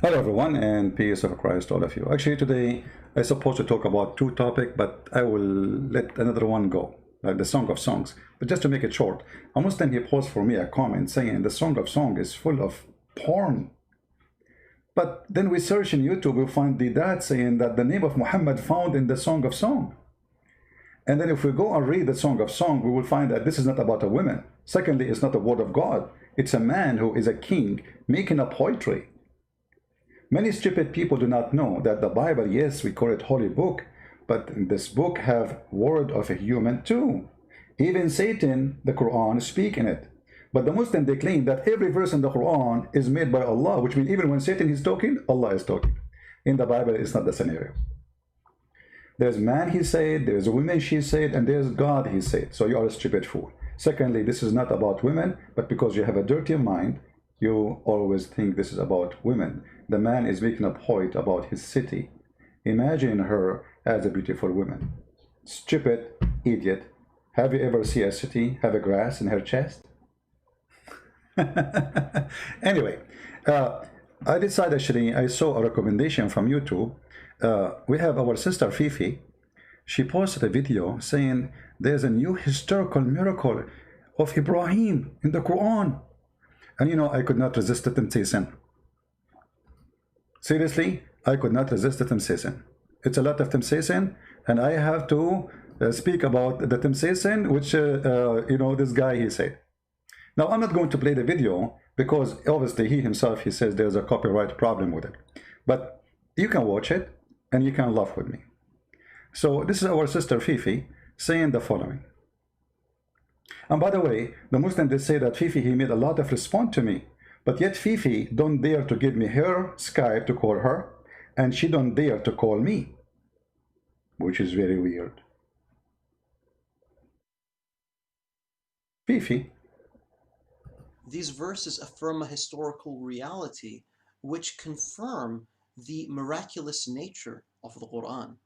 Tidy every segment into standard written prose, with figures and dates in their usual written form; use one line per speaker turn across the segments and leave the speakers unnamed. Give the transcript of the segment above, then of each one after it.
Hello everyone, and peace of Christ to all of you. Actually today I'm supposed to talk about two topics, but I will let another one go, like the Song of Songs. But just to make it short, a Muslim, he posted for me a comment saying the Song of Song is full of porn. But then we search in YouTube, we find the dad saying that the name of Muhammad found in the Song of Song. And then if we go and read the Song of Song, we will find that this is not about a woman. Secondly, it's not a word of God. It's a man who is a king making a poetry. Many stupid people do not know that the Bible, yes, we call it holy book, but this book have word of a human too. Even Satan, the Quran, speak in it. But the Muslim, they claim that every verse in the Quran is made by Allah, which means even when Satan is talking, Allah is talking. In the Bible, it's not the scenario. There's man, he said, there's a woman, she said, and there's God, he said. So you are a stupid fool. Secondly, this is not about women, but because you have a dirty mind, you always think this is about women. The man is making a point about his city. Imagine her as a beautiful woman. Stupid idiot. Have you ever seen a city have a grass in her chest? Anyway, I decided actually, I saw a recommendation from YouTube. We have our sister Fifi. She posted a video saying there's a new historical miracle of Ibrahim in the Quran. And you know, I could not resist the temptation. Seriously, I could not resist the temptation. It's a lot of temptation, and I have to speak about the temptation, which, you know, this guy, he said. Now, I'm not going to play the video because obviously he himself, he says there's a copyright problem with it. But you can watch it and you can laugh with me. So this is our sister Fifi saying the following. And by the way, the Muslims, they say that Fifi, he made a lot of response to me, but yet Fifi don't dare to give me her Skype to call her, and she don't dare to call me, which is very weird. Fifi.
These verses affirm a historical reality which confirm the miraculous nature of the Quran.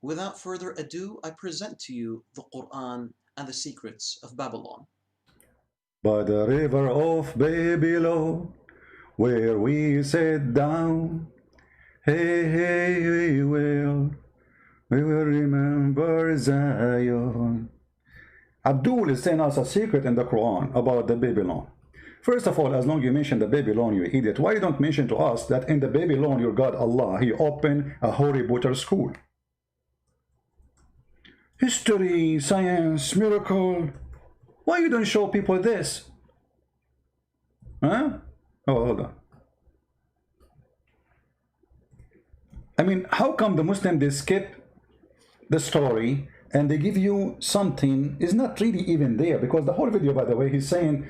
Without further ado, I present to you the Quran and the secrets of Babylon.
By the river of Babylon, where we sat down, hey, we will remember Zion. Abdul is saying us a secret in the Quran about the Babylon. First of all, as long as you mention the Babylon, you idiot, why you don't mention to us that in the Babylon, your God Allah, he opened a Holy Butter school? History, science, miracle. Why you don't show people this? Huh? Oh, hold on. I mean, how come the Muslim, they skip the story and they give you something is not really even there? Because the whole video, by the way, he's saying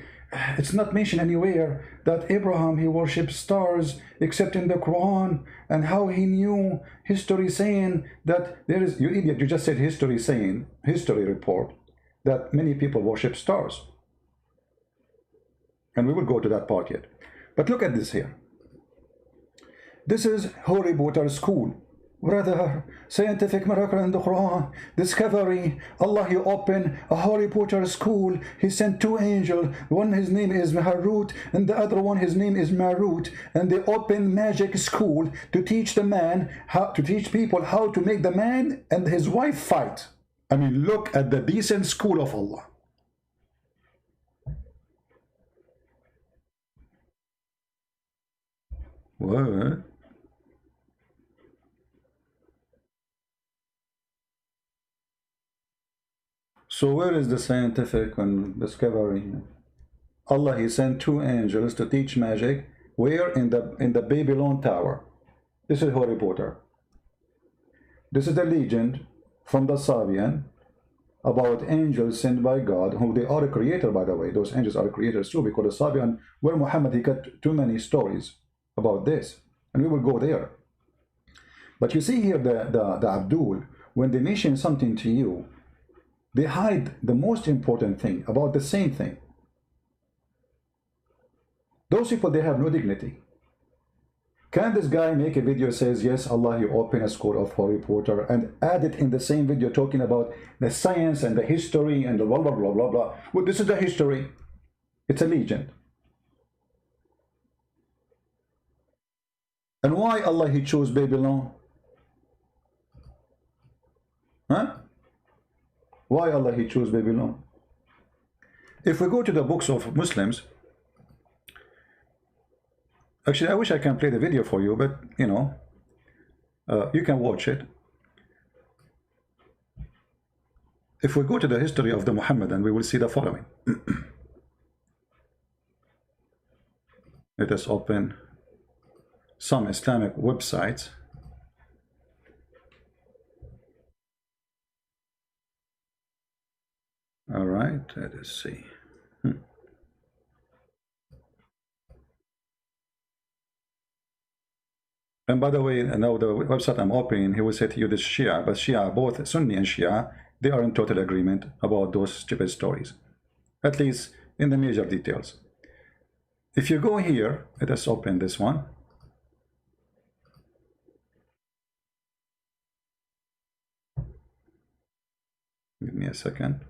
it's not mentioned anywhere that Abraham, he worshipped stars except in the Quran, and how he knew history saying that there is, you idiot, you just said history saying, history report, that many people worship stars. And we will go to that part yet. But look at this here. This is Holy Butter School. Brother, scientific miracle in the Quran, discovery, Allah, he opened a Holy Potter school. He sent two angels. One, his name is Harut, and the other one, his name is Marut. And they opened magic school to teach the man, how to teach people how to make the man and his wife fight. I mean, look at the decent school of Allah. What? So where is the scientific and discovery? Allah, he sent two angels to teach magic. Where? In the Babylon Tower. This is Harry Potter. This is the legend from the Sabian about angels sent by God, who they are a creator, by the way. Those angels are creators too, because the Sabian, where Muhammad, he got too many stories about this, and we will go there. But you see here the Abdul, when they mention something to you, they hide the most important thing about the same thing. Those people, they have no dignity. Can this guy make a video says, yes, Allah, you open a school of Harry Potter, and add it in the same video talking about the science and the history and the blah, blah, blah, blah, blah. Well, this is the history. It's a legend. And why Allah he chose Babylon? Huh? Why Allah he chose Babylon? If we go to the books of Muslims, actually I wish I can play the video for you, but you know, you can watch it. If we go to the history of the Muhammadan, we will see the following. Let us open some Islamic websites. All right, let us see. And by the way, now the website I'm opening, he will say to you this Shia, but Shia, both Sunni and Shia, they are in total agreement about those stupid stories, at least in the major details. If you go here, let us open this one. Give me a second.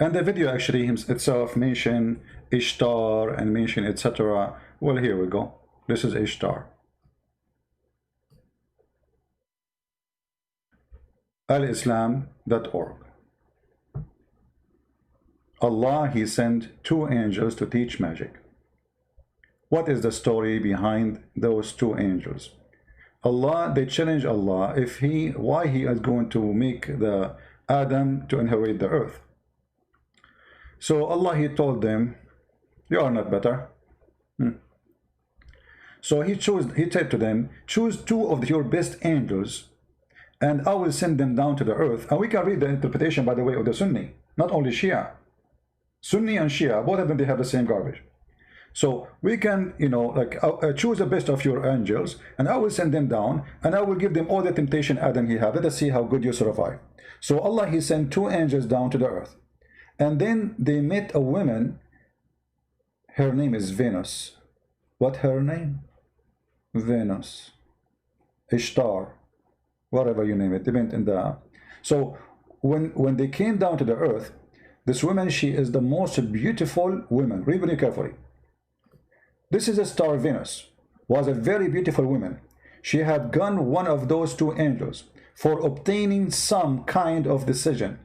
And the video actually itself mention Ishtar and mention etc. Well, here we go. This is Ishtar. alislam.org. Allah, he sent 2 angels to teach magic. What is the story behind those 2 angels? Allah, they challenge Allah if why he is going to make the Adam to inherit the earth. So Allah, he told them, you are not better. So he said to them, choose 2 of your best angels and I will send them down to the earth. And we can read the interpretation, by the way, of the Sunni, not only Shia. Sunni and Shia, both of them, they have the same garbage. So we can, you know, like choose the best of your angels and I will send them down and I will give them all the temptation Adam he had. Let us see how good you survive. So Allah, he sent 2 angels down to the earth. And then they met a woman. Her name is Venus. What her name? Venus. Ishtar. Whatever you name it. Depend in the. So when they came down to the earth, this woman, she is the most beautiful woman. Read very carefully. This is a star. Venus was a very beautiful woman. She had gone one of those 2 angels for obtaining some kind of decision.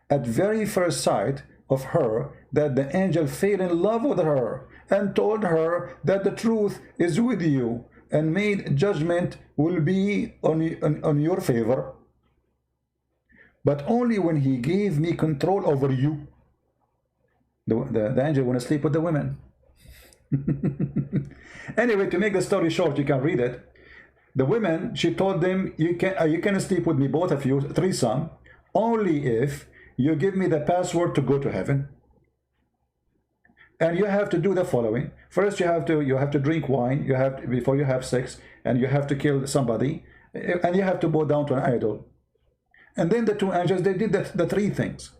At very first sight of her, that the angel fell in love with her and told her that the truth is with you and made judgment will be on your favor, but only when he gave me control over you. The angel want to sleep with the women. Anyway, to make the story short, you can read it. The women, she told them, you can sleep with me, both of you, threesome, only if you give me the password to go to heaven. And you have to do the following. First, you have to drink wine. Before you have sex, and you have to kill somebody, and you have to bow down to an idol. And then the 2 angels, they did the 3 things.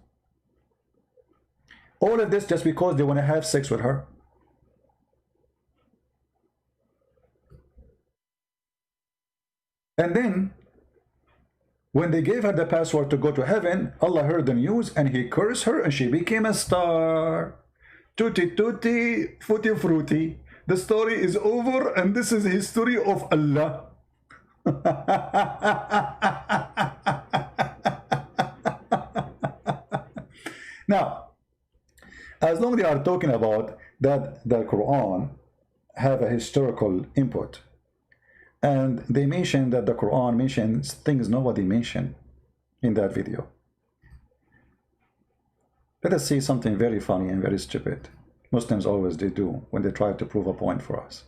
All of this just because they want to have sex with her. And then, when they gave her the password to go to heaven, Allah heard the news and he cursed her and she became a star. Tutti tutti, futti frutti. The story is over and this is the history of Allah. Now, as long as they are talking about that the Quran have a historical input, and they mention that the Quran mentions things nobody mentioned in that video. Let us see something very funny and very stupid. Muslims always they do when they try to prove a point for us.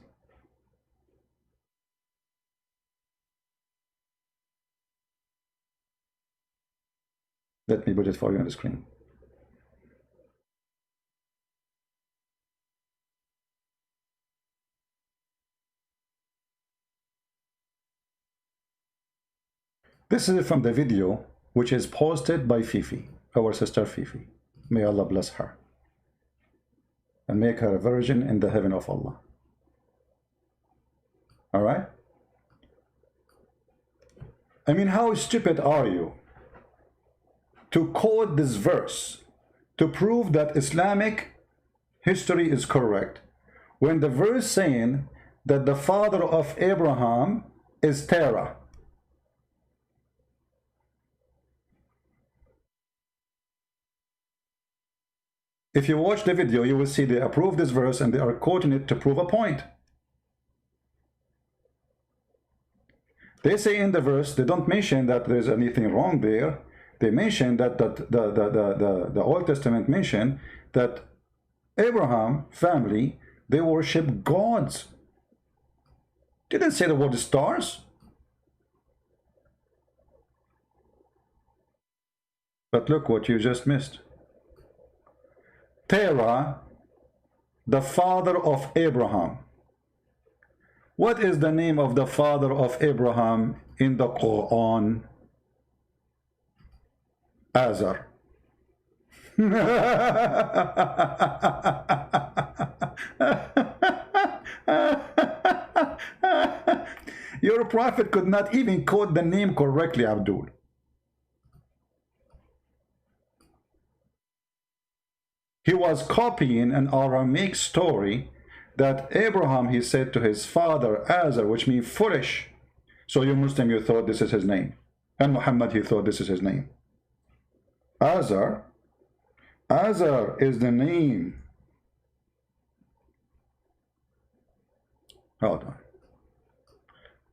Let me put it for you on the screen. This is from the video which is posted by Fifi, our sister Fifi. May Allah bless her and make her a virgin in the heaven of Allah. All right? I mean, how stupid are you to quote this verse to prove that Islamic history is correct when the verse saying that the father of Abraham is Terah. If you watch the video, you will see they approve this verse and they are quoting it to prove a point. They say in the verse, they don't mention that there's anything wrong there. They mention that the Old Testament mention that Abraham family, they worship gods. Didn't say the word stars. But look what you just missed. Terah, the father of Abraham. What is the name of the father of Abraham in the Quran? Azar. Your prophet could not even quote the name correctly, Abdul. He was copying an Aramaic story that Abraham, he said to his father Azar, which means foolish. So you Muslim, you thought this is his name. And Muhammad, he thought this is his name. Azar is the name. Hold on.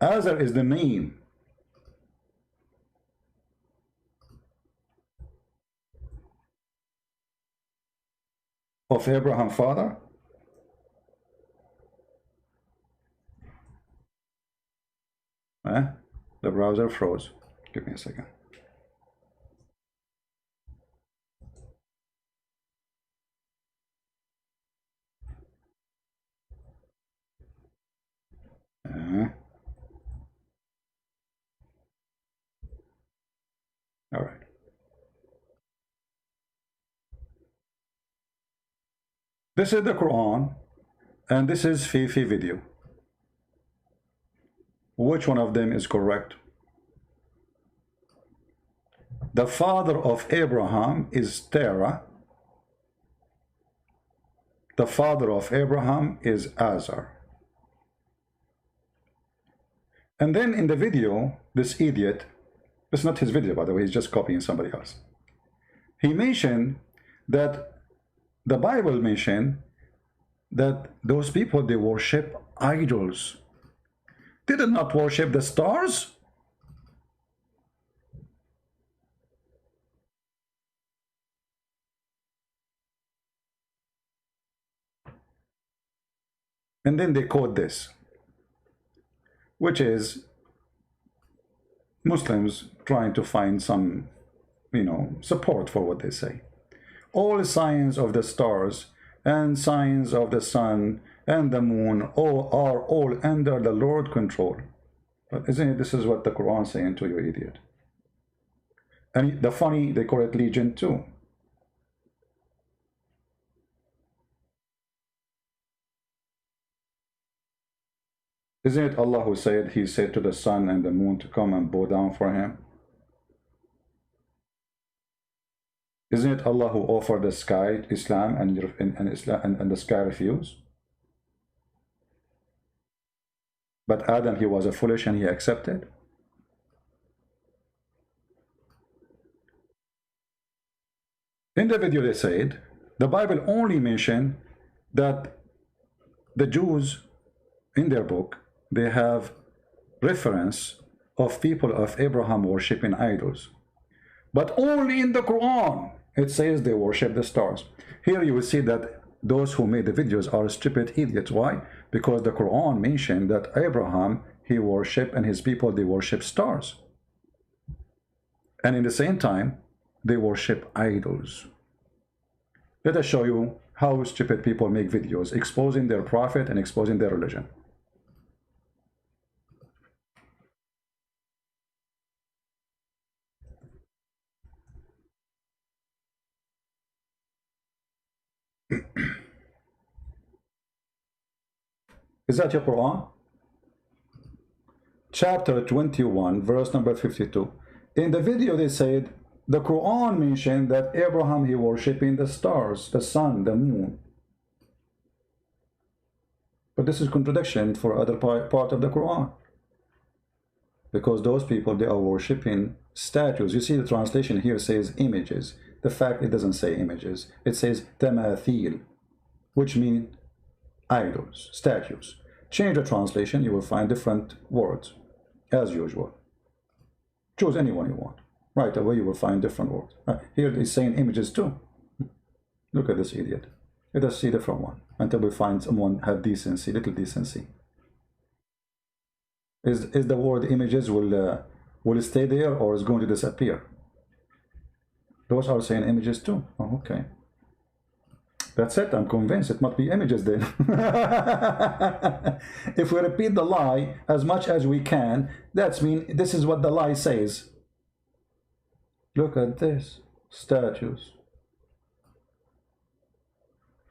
Azar is the name of Abraham's father. The browser froze. Give me a second. All right. This is the Quran, and this is Fifi video. Which one of them is correct? The father of Abraham is Terah. The father of Abraham is Azar. And then in the video, this idiot, it's not his video, by the way, he's just copying somebody else. He mentioned that the Bible mentioned that those people, they worship idols. They did not worship the stars. And then they quote this, which is Muslims trying to find some, support for what they say. All signs of the stars and signs of the sun and the moon are all under the Lord's control. But isn't it, this is what the Quran is saying to you, idiot. And the funny, they call it Legion too. Isn't it Allah who said, he said to the sun and the moon to come and bow down for him? Isn't it Allah who offered the sky Islam and the sky refused? But Adam, he was a foolish and he accepted. In the video they said, the Bible only mentioned that the Jews in their book, they have reference of people of Abraham worshiping idols. But only in the Quran, it says they worship the stars. Here you will see that those who made the videos are stupid idiots. Why? Because the Quran mentioned that Abraham, he worshiped, and his people, they worship stars. And in the same time, they worship idols. Let us show you how stupid people make videos, exposing their prophet and exposing their religion. Is that your Quran? Chapter 21, verse number 52. In the video they said, the Quran mentioned that Abraham, he worshipping the stars, the sun, the moon. But this is contradiction for other part of the Quran. Because those people, they are worshipping statues. You see the translation here says images. The fact it doesn't say images. It says tamathil, which mean idols, statues. Change the translation, you will find different words, as usual. Choose any one you want. Right away you will find different words. Here it is saying images too. Look at this idiot. Let us see different one until we find someone have decency, little decency. Is the word images will stay there or is going to disappear? Those are saying images too. Oh, okay. That's it. I'm convinced it must be images then. If we repeat the lie as much as we can, that's mean this is what the lie says. Look at this. Statues.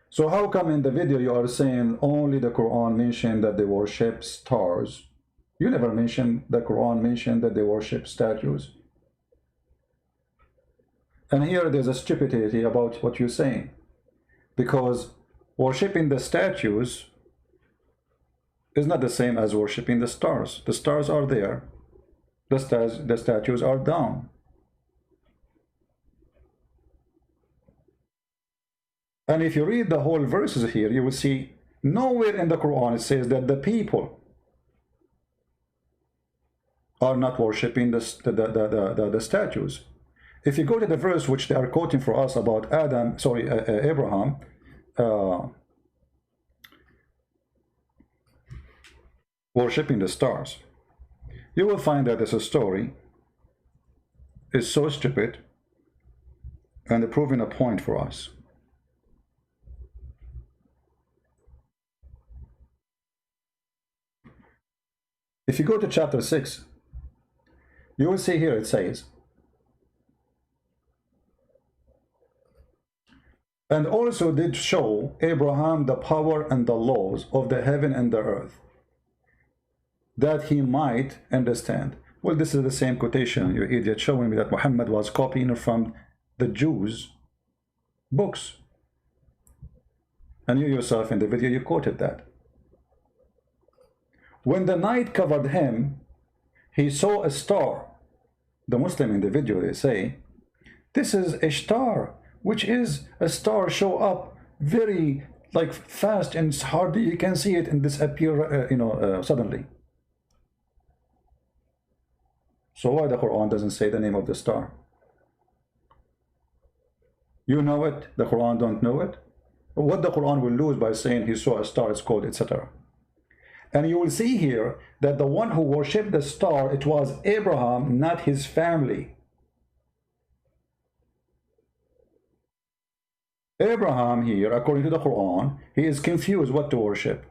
So how come in the video you are saying only the Quran mentioned that they worship stars? You never mentioned the Quran mentioned that they worship statues. And here there's a stupidity about what you're saying. Because worshipping the statues is not the same as worshipping the stars. The stars are there. The statues are down. And if you read the whole verses here, you will see nowhere in the Quran it says that the people are not worshipping the statues. If you go to the verse which they are quoting for us about Abraham, worshipping the stars, you will find that this story is so stupid and proving a point for us. If you go to chapter 6, you will see here it says, and also did show Abraham the power and the laws of the heaven and the earth, that he might understand. Well, this is the same quotation, you idiot, showing me that Muhammad was copying from the Jews' books. And you yourself in the video, you quoted that. When the night covered him, he saw a star. The Muslim in the video, they say, this is Ishtar, which is a star show up very like fast and hardly you can see it and disappear, suddenly. So why the Quran doesn't say the name of the star? You know it, the Quran don't know it. What the Quran will lose by saying he saw a star, it's called, etc. And you will see here that the one who worshipped the star, it was Abraham, not his family. Abraham here, according to the Quran, he is confused what to worship.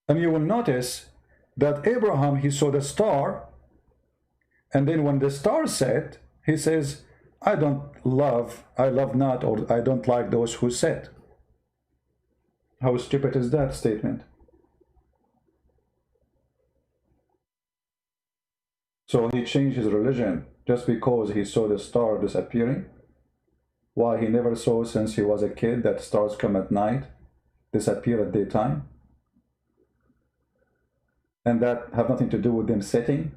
And you will notice that Abraham, he saw the star, and then when the star set, he says, I love not, or I don't like those who set. How stupid is that statement? So he changed his religion just because he saw the star disappearing, while he never saw since he was a kid that stars come at night, disappear at daytime, and that have nothing to do with them setting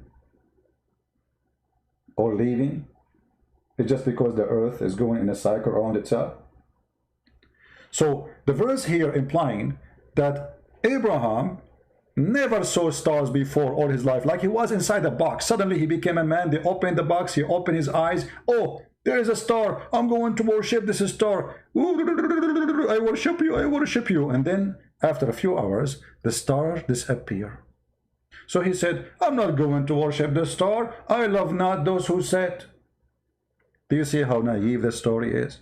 or leaving. It's just because the earth is going in a cycle around itself. So the verse here implying that Abraham never saw stars before all his life, like he was inside a box. Suddenly he became a man, they opened the box, he opened his eyes, oh, there is a star, I'm going to worship this star, I worship you, I worship you. And then after a few hours the star disappeared. So he said, I'm not going to worship the star, I love not those who set. Do you see how naive the story is?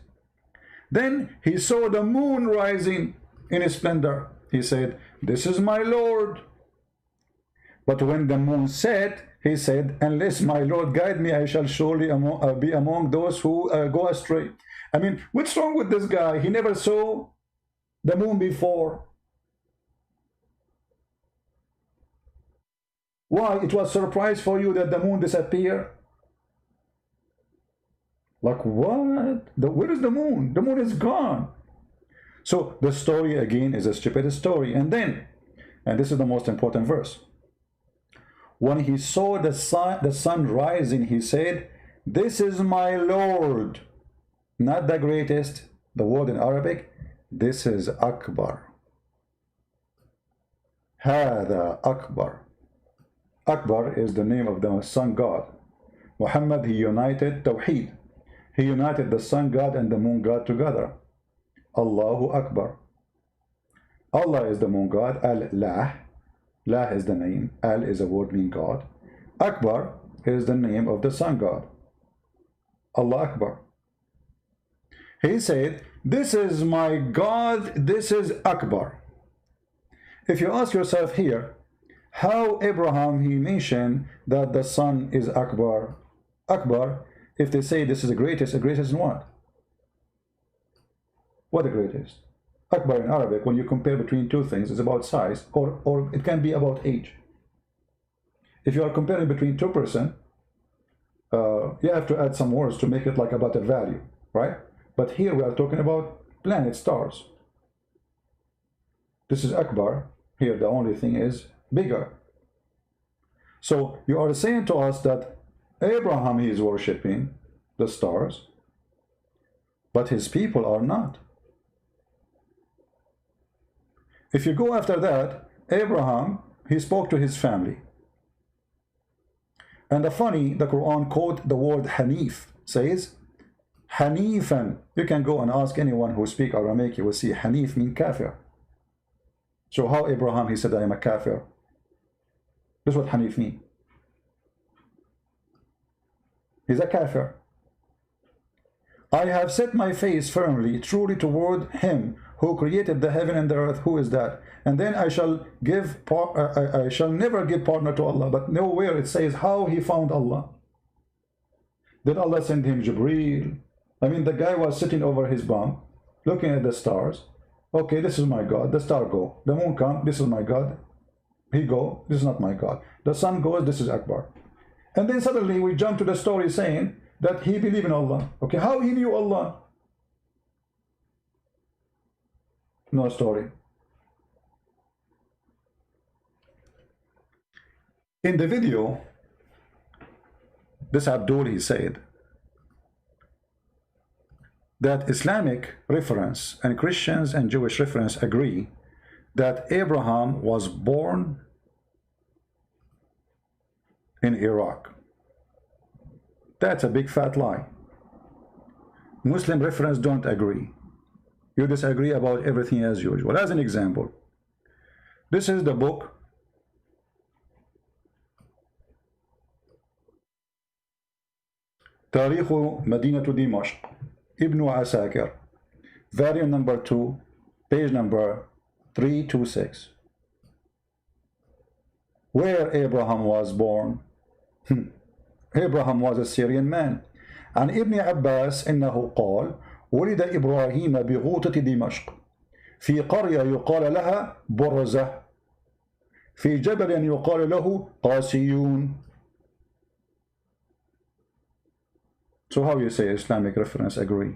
Then he saw the moon rising in its splendor. He said, this is my Lord. But when the moon set, he said, unless my Lord guide me, I shall surely be among those who go astray. I mean, what's wrong with this guy? He never saw the moon before. Why? It was surprise for you that the moon disappeared? Like what? Where is the moon? The moon is gone. So the story again is a stupid story. And then, and this is the most important verse, when he saw the sun rising, he said, this is my Lord. Not the greatest, the word in Arabic, this is Akbar. Hada Akbar. Akbar is the name of the sun god. Muhammad, he united Tawheed. He united the sun god and the moon god together. Allahu Akbar. Allah is the moon god. Al-Lah. Lah is the name. Al is a word meaning God. Akbar is the name of the sun god. Allah Akbar. He said, this is my God, this is Akbar. If you ask yourself here, how Abraham, he mentioned that the sun is Akbar. Akbar, if they say this is the greatest in what? What the greatest? Akbar in Arabic, when you compare between two things, is about size, or it can be about age. If you are comparing between two persons, you have to add some words to make it like about a value, right? But here we are talking about planets, stars. This is Akbar. Here the only thing is bigger. So you are saying to us that Abraham, he is worshipping the stars, but his people are not. If you go after that, Abraham, he spoke to his family. And the Quran quote the word Hanif, says, Hanifan. You can go and ask anyone who speaks Aramaic, you will see Hanif mean kafir. So how Abraham, he said, I am a kafir? This is what Hanif means. He's a kafir. I have set my face firmly, truly toward him who created the heaven and the earth. Who is that? And then I shall never give partner to Allah. But nowhere it says how he found Allah. Did Allah send him Jibreel? I mean, the guy was sitting over his bunk, looking at the stars. Okay, this is my God. The star go. The moon come. This is my God. He go. This is not my God. The sun goes. This is Akbar. And then suddenly we jump to the story saying that he believed in Allah. Okay, how he knew Allah? No story. In the video, this Abdul, he said that Islamic reference and Christians and Jewish reference agree that Abraham was born in Iraq. That's a big fat lie. Muslim reference don't agree. You disagree about everything as usual. As an example, this is the book تاريخ مدينة دمشق Ibn Asakir, volume number 2, page number 326. Where Abraham was born? Abraham was a Syrian man. عن ابن عباس إنه قال ولد إبراهيم بغوطة دمشق في قرية يقال لها برزة في جبل يقال له قاسيون. So how you say Islamic reference agree?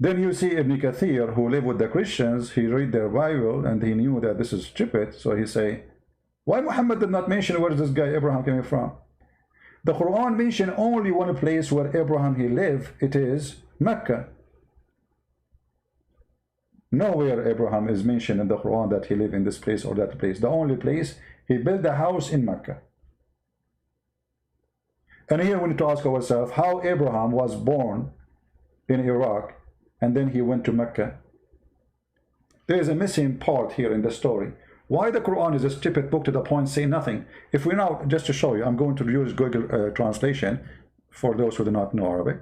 Then you see Ibn Kathir, who lived with the Christians, he read their Bible and he knew that this is stupid. So he say, why Muhammad did not mention where is this guy Abraham coming from? The Quran mentioned only one place where Abraham he lived. It is Mecca. Nowhere Abraham is mentioned in the Quran that he lived in this place or that place. The only place, he built a house in Mecca. And here we need to ask ourselves how Abraham was born in Iraq and then he went to Mecca. There is a missing part here in the story. Why the Quran is a stupid book to the point say nothing? If we now, just to show you, I'm going to use Google translation for those who do not know Arabic.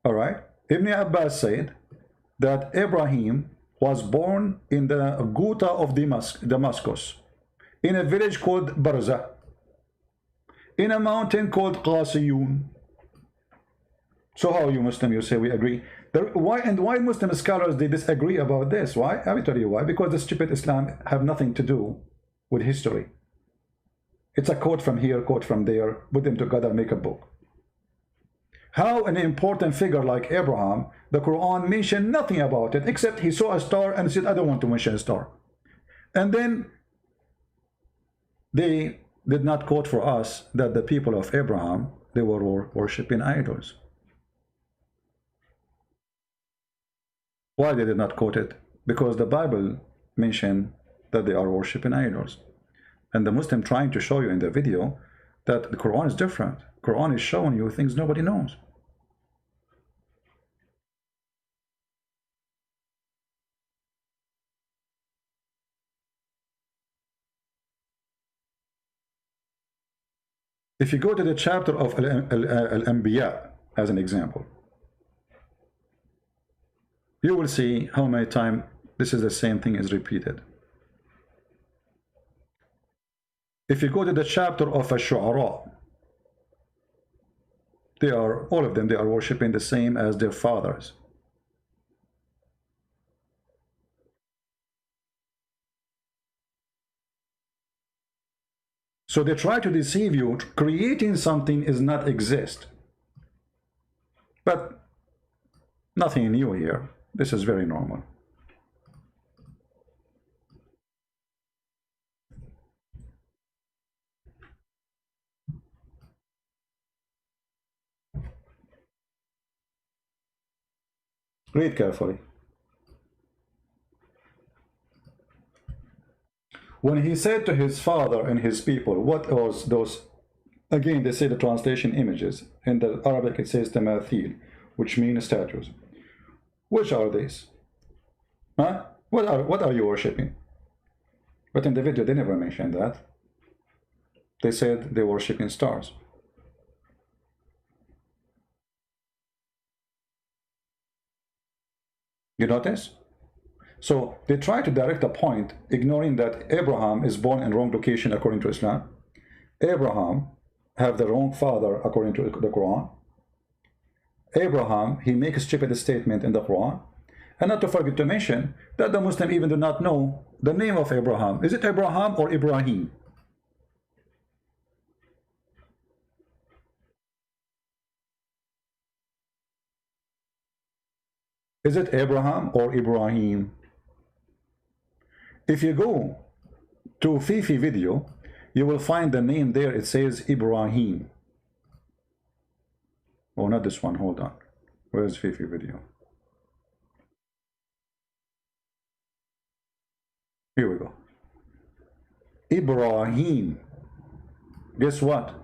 All right. Ibn Abbas said that Ibrahim was born in the Ghouta of Damascus, in a village called Barza, in a mountain called Qasiyun. So how you Muslim, you say we agree Why Muslim scholars they disagree about this? Why? I will tell you why. Because the stupid Islam have nothing to do with history. It's a quote from here, quote from there, put them together, make a book. How an important figure like Abraham, the Quran mentioned nothing about it, except he saw a star and said, I don't want to mention a star. And then they did not quote for us that the people of Abraham, they were worshipping idols. Why they did not quote it? Because the Bible mentioned that they are worshipping idols. And the Muslim trying to show you in the video that the Quran is different. Quran is showing you things nobody knows. If you go to the chapter of Al-Anbiya as an example, you will see how many times this is the same thing is repeated. If you go to the chapter of Ash-Shu'ara, they are, all of them, they are worshipping the same as their fathers. So they try to deceive you, creating something is not exist. But nothing new here. This is very normal. Read carefully. When he said to his father and his people, what was those? Again, they say the translation images. In the Arabic, it says tamathil, which means statues. Which are these? Huh? What are you worshipping? But in the video, they never mentioned that. They said they were worshipping stars. You notice? So they try to direct a point, ignoring that Abraham is born in wrong location according to Islam. Abraham have the wrong father according to the Quran. Abraham, he makes a stupid statement in the Quran. And not to forget to mention that the Muslim even do not know the name of Abraham. Is it Abraham or Ibrahim? Is it Abraham or Ibrahim? If you go to Fifi video, you will find the name there. It says Ibrahim. Oh, not this one. Hold on. Where's Fifi video? Here we go. Ibrahim. Guess what?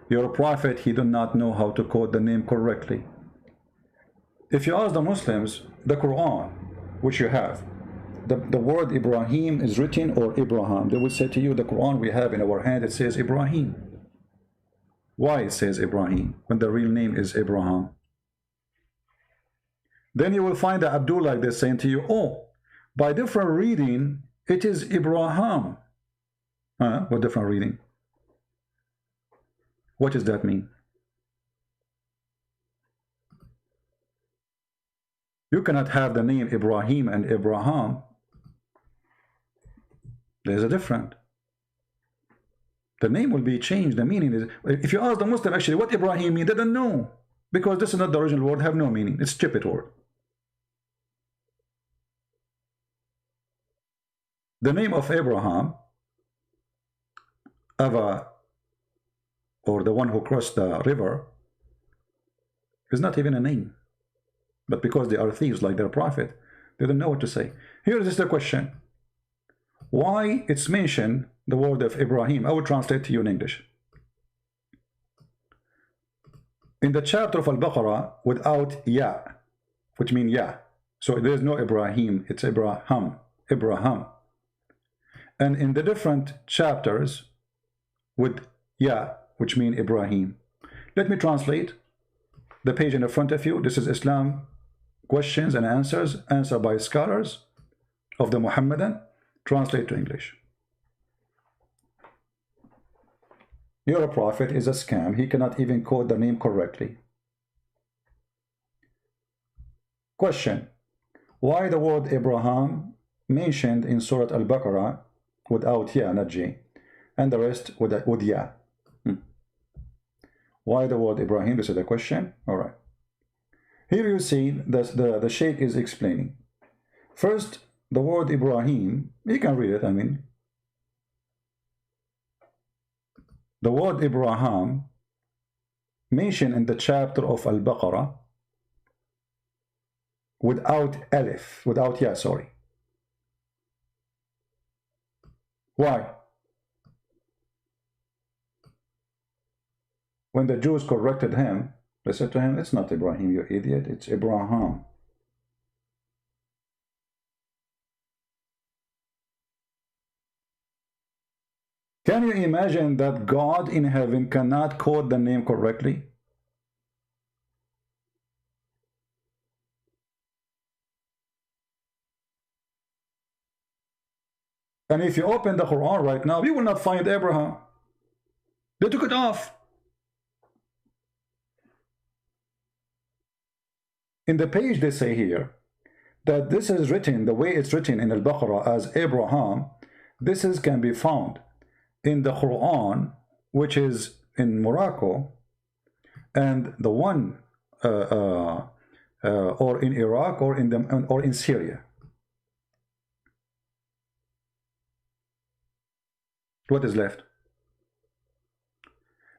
Your prophet, he did not know how to quote the name correctly. If you ask the Muslims, the Quran, which you have, the word Ibrahim is written or Abraham, they will say to you, the Quran we have in our hand, it says Ibrahim. Why it says Ibrahim when the real name is Abraham? Then you will find that Abdullah like this saying to you, oh, by different reading, it is Ibrahim. What different reading? What does that mean? You cannot have the name Ibrahim and Abraham. There's a difference. The name will be changed. The meaning is, if you ask the Muslim actually what Ibrahim means, they don't know. Because this is not the original word, have no meaning. It's a stupid word. The name of Abraham, Ava, or the one who crossed the river, is not even a name. But because they are thieves like their prophet, they don't know what to say. Here is the question. Why it's mentioned the word of Ibrahim? I will translate to you in English. In the chapter of Al-Baqarah, without Ya, which means Ya. So there is no Ibrahim, it's Ibrahim. Ibrahim. And in the different chapters with Ya, which means Ibrahim. Let me translate the page in the front of you. This is Islam questions and answers, answered by scholars of the Muhammadan. Translate to English. Your prophet is a scam. He cannot even quote the name correctly. Question: why the word Abraham mentioned in Surah Al-Baqarah without ya, not J, and the rest with ya? Why the word Ibrahim? This is the question. All right. Here you see the Sheikh is explaining. First, the word Ibrahim, you can read it, I mean. The word Ibrahim mentioned in the chapter of Al-Baqarah without alif, without ya, sorry. Why? When the Jews corrected him, they said to him, it's not Ibrahim, you idiot, it's Abraham. Can you imagine that God in heaven cannot quote the name correctly? And if you open the Quran right now, you will not find Abraham. They took it off. In the page they say here that this is written, the way it's written in Al-Baqarah as Abraham, this can be found in the Quran, which is in Morocco, and the one or in Iraq or in Syria. What is left?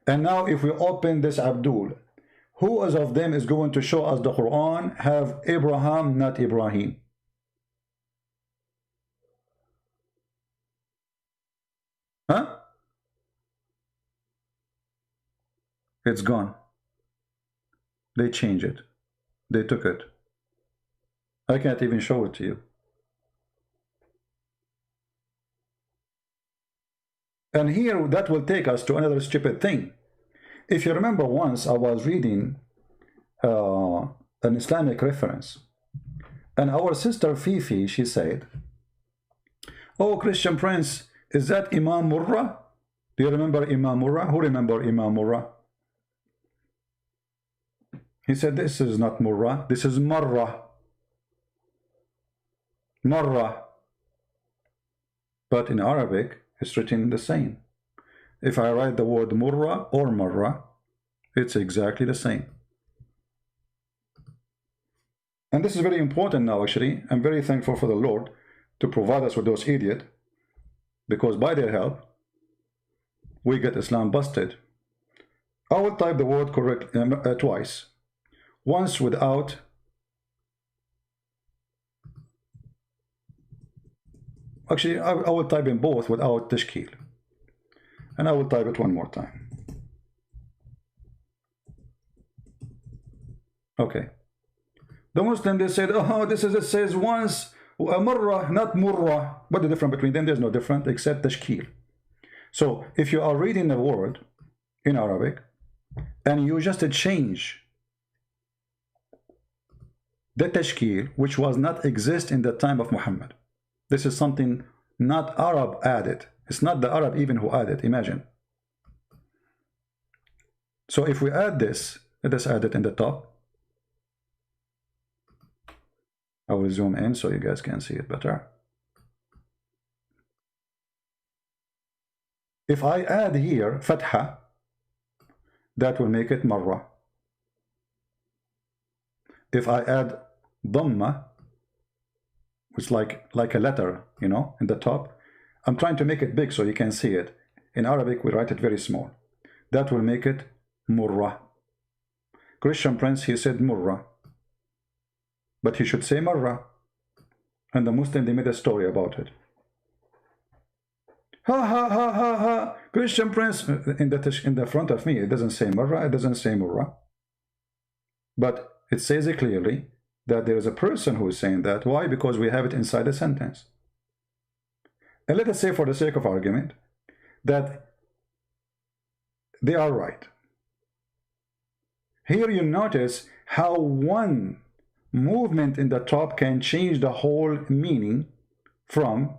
And now if we open this Abdul, who of them is going to show us the Quran have Abraham, not Ibrahim? Huh? It's gone. They changed it. They took it. I can't even show it to you. And here, that will take us to another stupid thing. If you remember, once I was reading an Islamic reference, and our sister Fifi, she said, oh, Christian Prince, is that Imam Murrah? Do you remember Imam Murrah? Who remember Imam Murrah? He said, this is not Murrah, this is Marrah. Marrah. But in Arabic, it's written the same. If I write the word Murrah or Marrah, it's exactly the same. And this is very important now, actually. I'm very thankful for the Lord to provide us with those idiots, because by their help, we get Islam busted. I will type the word correct twice. Once without, actually I will type in both without tashkil, and I will type it one more time. Okay. The Muslim, they said, oh, this is, it says once marrah, not murrah. What the difference between them? There's no difference except tashkil. So if you are reading a word in Arabic and you just change the tashkil, which was not exist in the time of Muhammad. This is something not Arab added. It's not the Arab even who added, imagine. So if we add this, let us add it in the top. I will zoom in so you guys can see it better. If I add here Fatha, that will make it Marra. If I add Dhamma, which is like a letter, you know, in the top, I'm trying to make it big so you can see it. In Arabic, we write it very small. That will make it Murra. Christian Prince, he said Murra, but he should say Marra. And the Muslim, they made a story about it. Ha ha ha ha ha! Christian Prince, in the front of me, it doesn't say Marra, it doesn't say Murra. But it says it clearly that there is a person who is saying that. Why? Because we have it inside a sentence. And let us say, for the sake of argument, that they are right. Here you notice how one movement in the top can change the whole meaning from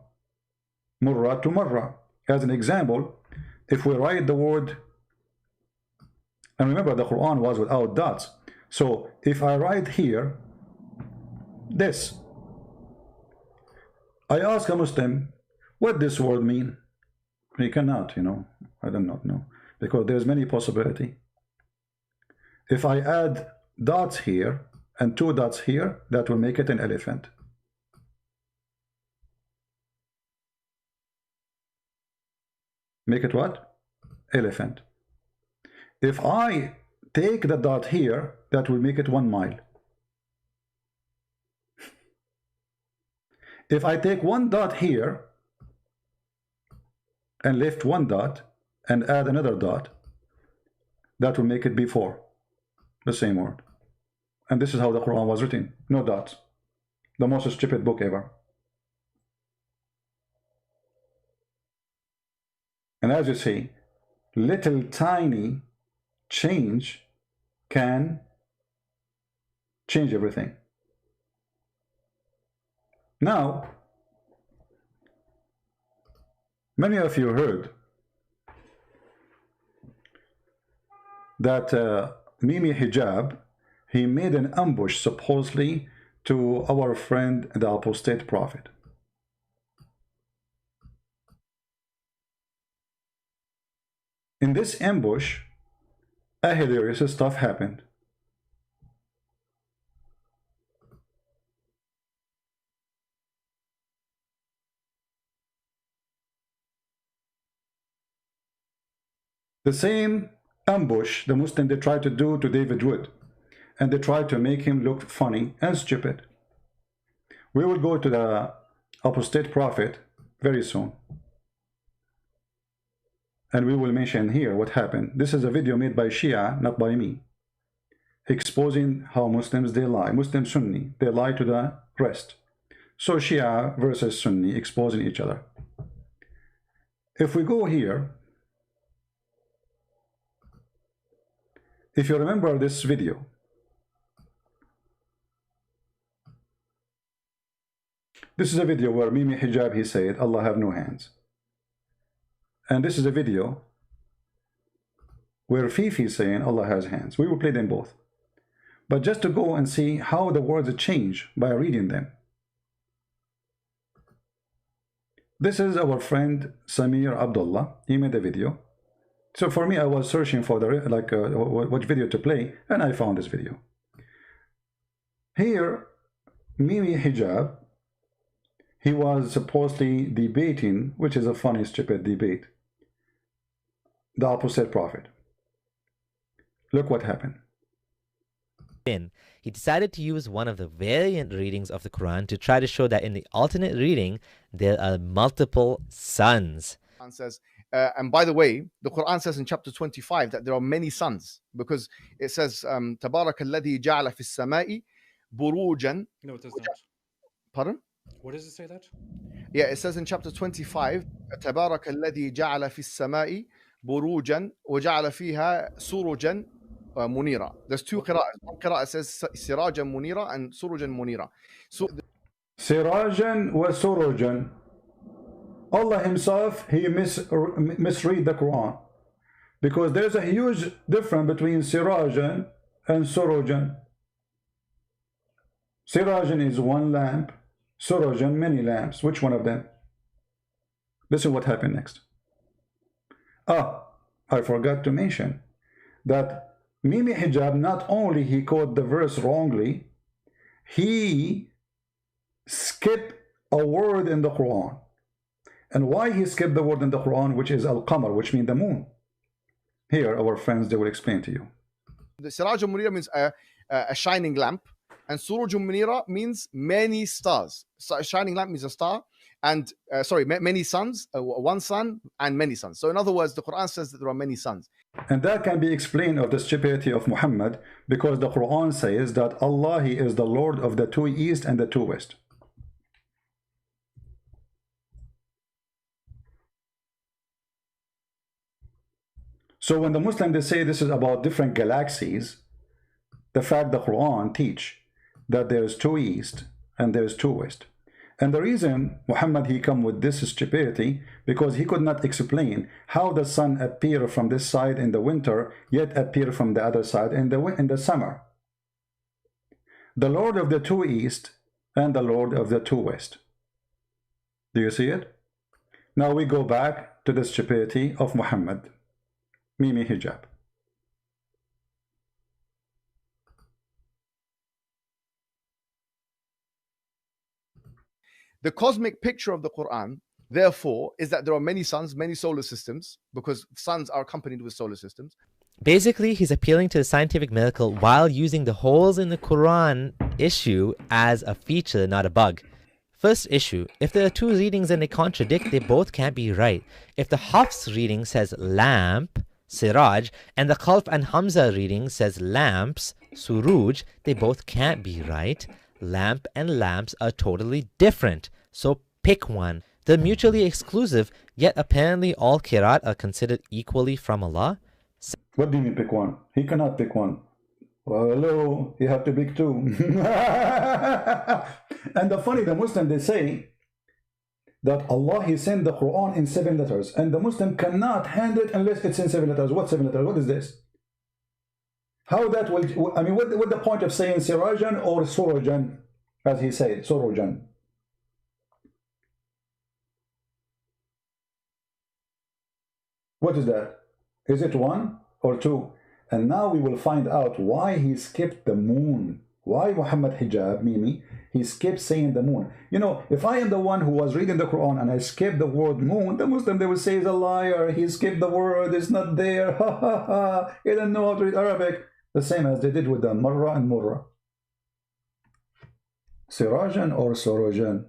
Murra to Marra. As an example, if we write the word, and remember the Quran was without dots, so if I write here this. I ask a Muslim, what this word mean? He cannot, you know, I do not know, because there's many possibility. If I add dots here and 2 dots here, that will make it an elephant. Make it what? Elephant. If I take the dot here, that will make it 1 mile. If I take 1 dot here and lift 1 dot and add another dot, that will make it be 4. The same word. And this is how the Quran was written. No dots. The most stupid book ever. And as you see, little tiny change can change everything. Now, many of you heard that Mimi Hijab, he made an ambush supposedly to our friend the Apostate Prophet. In this ambush, a hilarious stuff happened. The same ambush the Muslim they tried to do to David Wood, and they tried to make him look funny and stupid. We will go to the Apostate Prophet very soon, and we will mention here what happened. This is a video made by Shia, not by me, exposing how Muslims they lie. Muslim Sunni, they lie to the rest. So Shia versus Sunni exposing each other. If we go here, if you remember this video, this is a video where Mimi Hijab, he said, Allah have no hands. And this is a video where Fifi is saying Allah has hands. We will play them both. But just to go and see how the words change by reading them. This is our friend Samir Abdullah. He made a video. So for me, I was searching for the what video to play, and I found this video. Here, Mimi Hijab, he was supposedly debating, which is a funny, stupid debate, the Apostate Prophet. Look what happened.
He decided to use one of the variant readings of the Quran to try to show that in the alternate reading, there are multiple sons.
Says, and by the way, the Quran says in chapter 25 that there are many sons, because it says, تَبَارَكَ الَّذِي جَعَلَ فِي السَّمَاءِ بُرُوجًا.
No, it does not.
Pardon?
What does it say that?
Yeah, it says in chapter 25, تَبَارَكَ الَّذِي جَعَلَ فِي السَّمَاءِ بُرُوجًا وَجَعَلَ فِيهَا سُرُجًا مُنِيرًا. There's 2 qira'ahs. One qira'ah says سِرَاجًا مُنِيرًا and سُرُجًا مُنِيرًا. So,
Sirajan wa Surujan. Allah himself, he misread the Quran, because there's a huge difference between Sirajan and Surujan. Sirajan is 1 lamp, Surujan many lamps. Which one of them? Listen what happened next. I forgot to mention that Mimi Hijab, not only he quoted the verse wrongly, he skipped a word in the Quran. And why he skipped the word in the Quran, which is Al-Qamar, which means the moon. Here, our friends, they will explain to you.
the Siraj al-Munira means a shining lamp, and Suruj al-Munira means many stars. So a shining lamp means a star, and many suns, 1 sun and many suns. So in other words, the Quran says that there are many suns.
And that can be explained of the stupidity of Muhammad, because the Quran says that Allah, he is the Lord of the 2 east and the 2 west. So when the Muslims, they say this is about different galaxies, the fact the Quran teach that there's 2 east and there's 2 west. And the reason Muhammad, he come with this stupidity, because he could not explain how the sun appear from this side in the winter, yet appear from the other side in the summer. The Lord of the 2 east and the Lord of the two West. Do you see it? Now we go back to the stupidity of Muhammad. Mimi hijab.
The cosmic picture of the Quran, therefore, is that there are many suns, many solar systems, because suns are accompanied with solar systems.
Basically, he's appealing to the scientific miracle while using the holes in the Quran issue as a feature, not a bug. First issue, if there are two readings and they contradict, they both can't be right. If the Hafs reading says lamp, Siraj, and the Khalf and Hamza reading says lamps, Suruj, they both can't be right. Lamp and lamps are totally different, so pick one. They're mutually exclusive, yet apparently all Qiraat are considered equally from Allah.
What do you mean pick one? He cannot pick one. Well, hello, you have to pick two. And the Muslim, they say that Allah, He sent the Quran in 7 letters, and the Muslim cannot handle it unless it's in 7 letters. What 7 letters? What is this? How that will, I mean, what the point of saying Sirajan or Surujan, as he said, Surujan? What is that? Is it 1 or 2? And now we will find out why he skipped the moon. Why Muhammad hijab, Mimi, he skipped saying the moon. You know, if I am the one who was reading the Quran and I skipped the word moon, the Muslim, they will say he's a liar. He skipped the word, it's not there. Ha ha ha. He didn't know how to read Arabic. The same as they did with the Marra and Murra. Sirajan or Sorojan?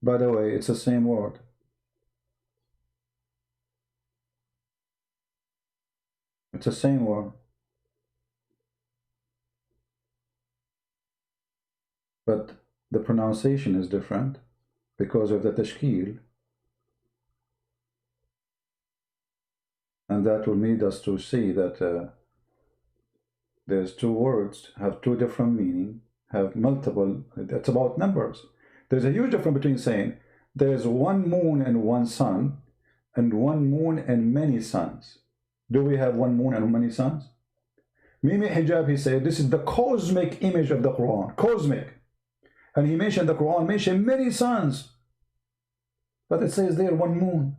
By the way, it's the same word. It's the same word. But the pronunciation is different because of the tashkil. And that will lead us to see that there's two words, have two different meaning, have multiple, it's about numbers. There's a huge difference between saying there's one moon and one sun, and one moon and many suns. Do we have one moon and many suns? Mimi Hijab, he said, this is the cosmic image of the Quran, cosmic. And he mentioned the Quran, mentioned many suns. But it says there one moon.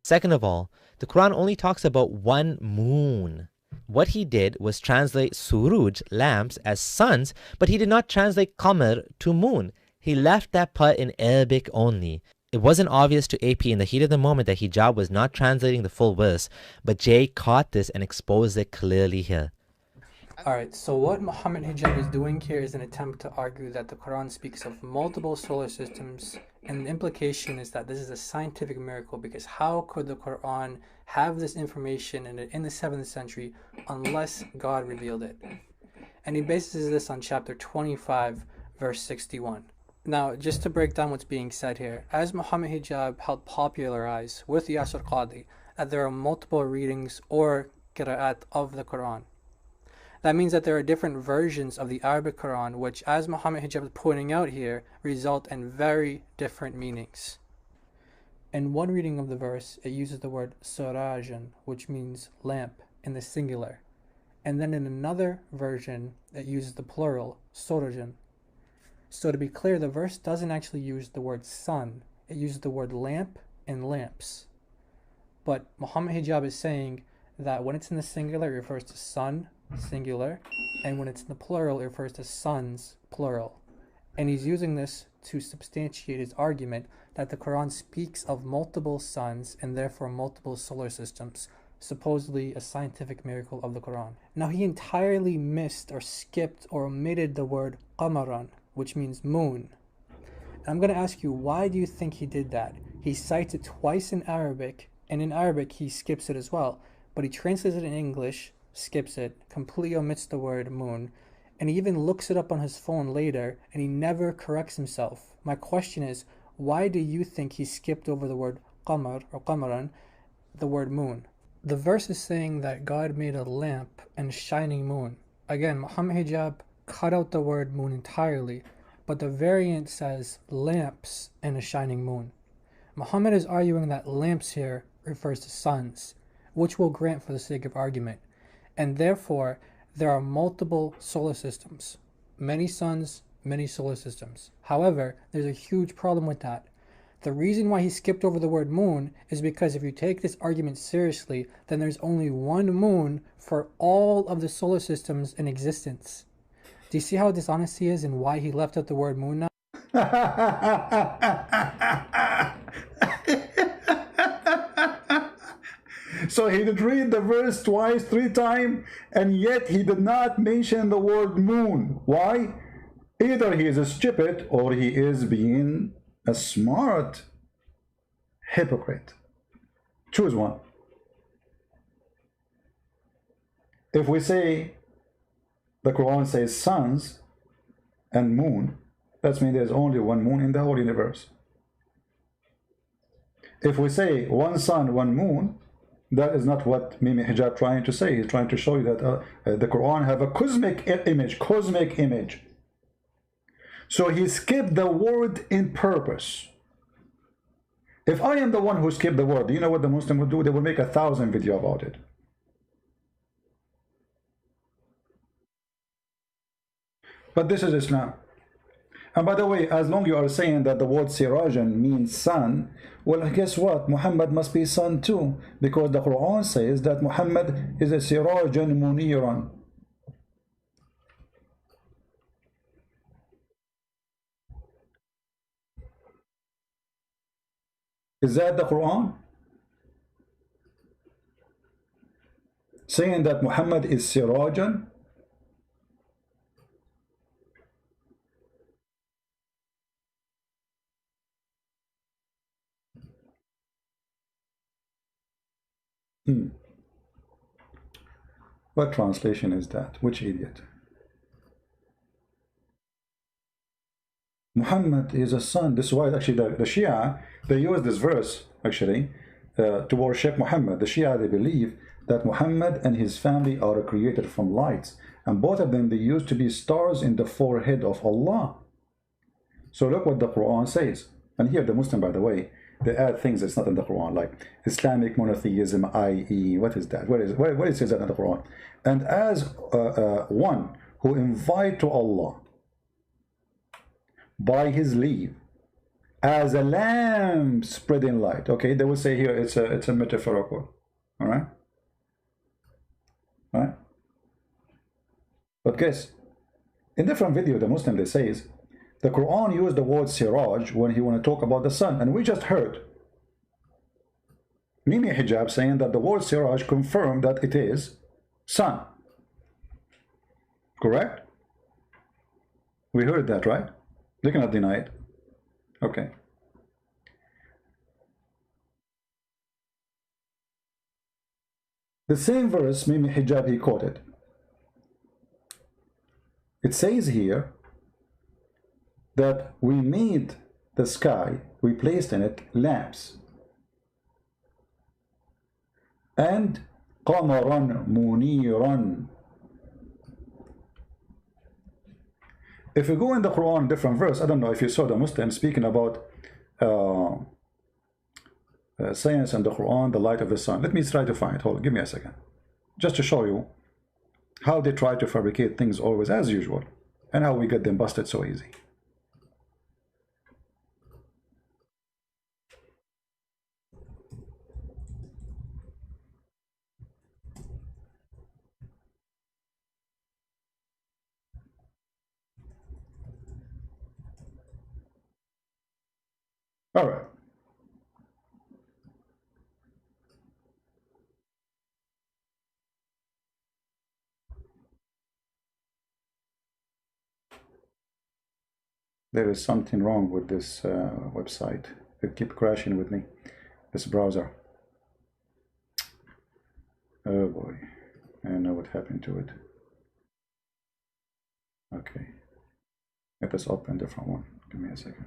Second of all, the Quran only talks about one moon. What he did was translate Suruj, lamps, as suns, but he did not translate Qamar to moon. He left that part in Arabic only. It wasn't obvious to AP in the heat of the moment that hijab was not translating the full verse, but Jay caught this and exposed it clearly here.
Alright, so what Muhammad Hijab is doing here is an attempt to argue that the Quran speaks of multiple solar systems, and the implication is that this is a scientific miracle, because how could the Quran have this information in the 7th century unless God revealed it? And he bases this on chapter 25, verse 61. Now, just to break down what's being said here, as Muhammad Hijab helped popularize with Yasir Qadi that there are multiple readings or qira'at of the Quran. That means that there are different versions of the Arabic Quran, which, as Muhammad Hijab is pointing out here, result in very different meanings. In one reading of the verse, it uses the word sirajan, which means lamp, in the singular. And then in another version, it uses the plural, surajan. So to be clear, the verse doesn't actually use the word sun. It uses the word lamp and lamps. But Muhammad Hijab is saying that when it's in the singular, it refers to sun, singular, and when it's in the plural, it refers to suns, plural. And he's using this to substantiate his argument that the Quran speaks of multiple suns and therefore multiple solar systems, supposedly a scientific miracle of the Quran. Now, he entirely missed or skipped or omitted the word qamaran, which means moon. And I'm going to ask you, why do you think he did that? He cites it twice in Arabic, and in Arabic he skips it as well, but he translates it in English, skips it, completely omits the word moon, and he even looks it up on his phone later, and he never corrects himself. My question is, why do you think he skipped over the word qamar or qamaran, the word moon? The verse is saying that God made a lamp and shining moon. Again, Muhammad Hijab cut out the word moon entirely, but the variant says lamps and a shining moon. Muhammad is arguing that lamps here refers to suns, which we'll grant for the sake of argument, and therefore there are multiple solar systems. many suns, many solar systems. However, there's a huge problem with that. The reason why he skipped over the word moon is because if you take this argument seriously, then there's only one moon for all of the solar systems in existence. Do you see how dishonest he is and why he left out the word moon now?
So he did read the verse twice, 3 times, and yet he did not mention the word moon. Why? Either he is stupid or he is being a smart hypocrite. Choose one. If we say the Quran says suns and moon, that means there's only one moon in the whole universe. If we say one sun, one moon, that is not what Mimi Hijab trying to say. He's trying to show you that the Quran have a cosmic image. So he skipped the word in purpose. If I am the one who skipped the word, do you know what the Muslim would do? They will make 1,000 videos about it. But this is Islam. And by the way, as long you are saying that the word Sirajan means sun, well, guess what? Muhammad must be sun too, because the Quran says that Muhammad is a Sirajan Muniran. Is that the Quran? Saying that Muhammad is Sirajan? What translation is that? Which idiot? Muhammad is a son. This is why actually the Shia, they use this verse actually to worship Muhammad. The Shia, they believe that Muhammad and his family are created from lights, and both of them, they used to be stars in the forehead of Allah. So look what the Quran says. And here the Muslim, by the way, they add things that's not in the Quran, like Islamic monotheism, i.e., what is that? Where it says that in the Quran? And as one who invite to Allah by his leave, as a lamp spreading light. Okay, they will say here it's a metaphorical. All right, all right. But guess, in different video, the Muslim, they says the Quran used the word siraj when he want to talk about the sun, and we just heard Mimi Hijab saying that the word siraj confirmed that it is sun. Correct? We heard that, right? They cannot deny it. Okay. The same verse Mimi Hijab he quoted. It says here that we made the sky, we placed in it lamps. And قمرا منيرا. If you go in the Quran, different verse, I don't know if you saw the Muslim speaking about science and the Quran, the light of the sun. Let me try to find it. Hold on, give me a second. Just to show you how they try to fabricate things always as usual, and how we get them busted so easy. All right. There is something wrong with this website. It keeps crashing with me, this browser. Oh boy, I don't know what happened to it. Okay, let us open a different one. Give me a second.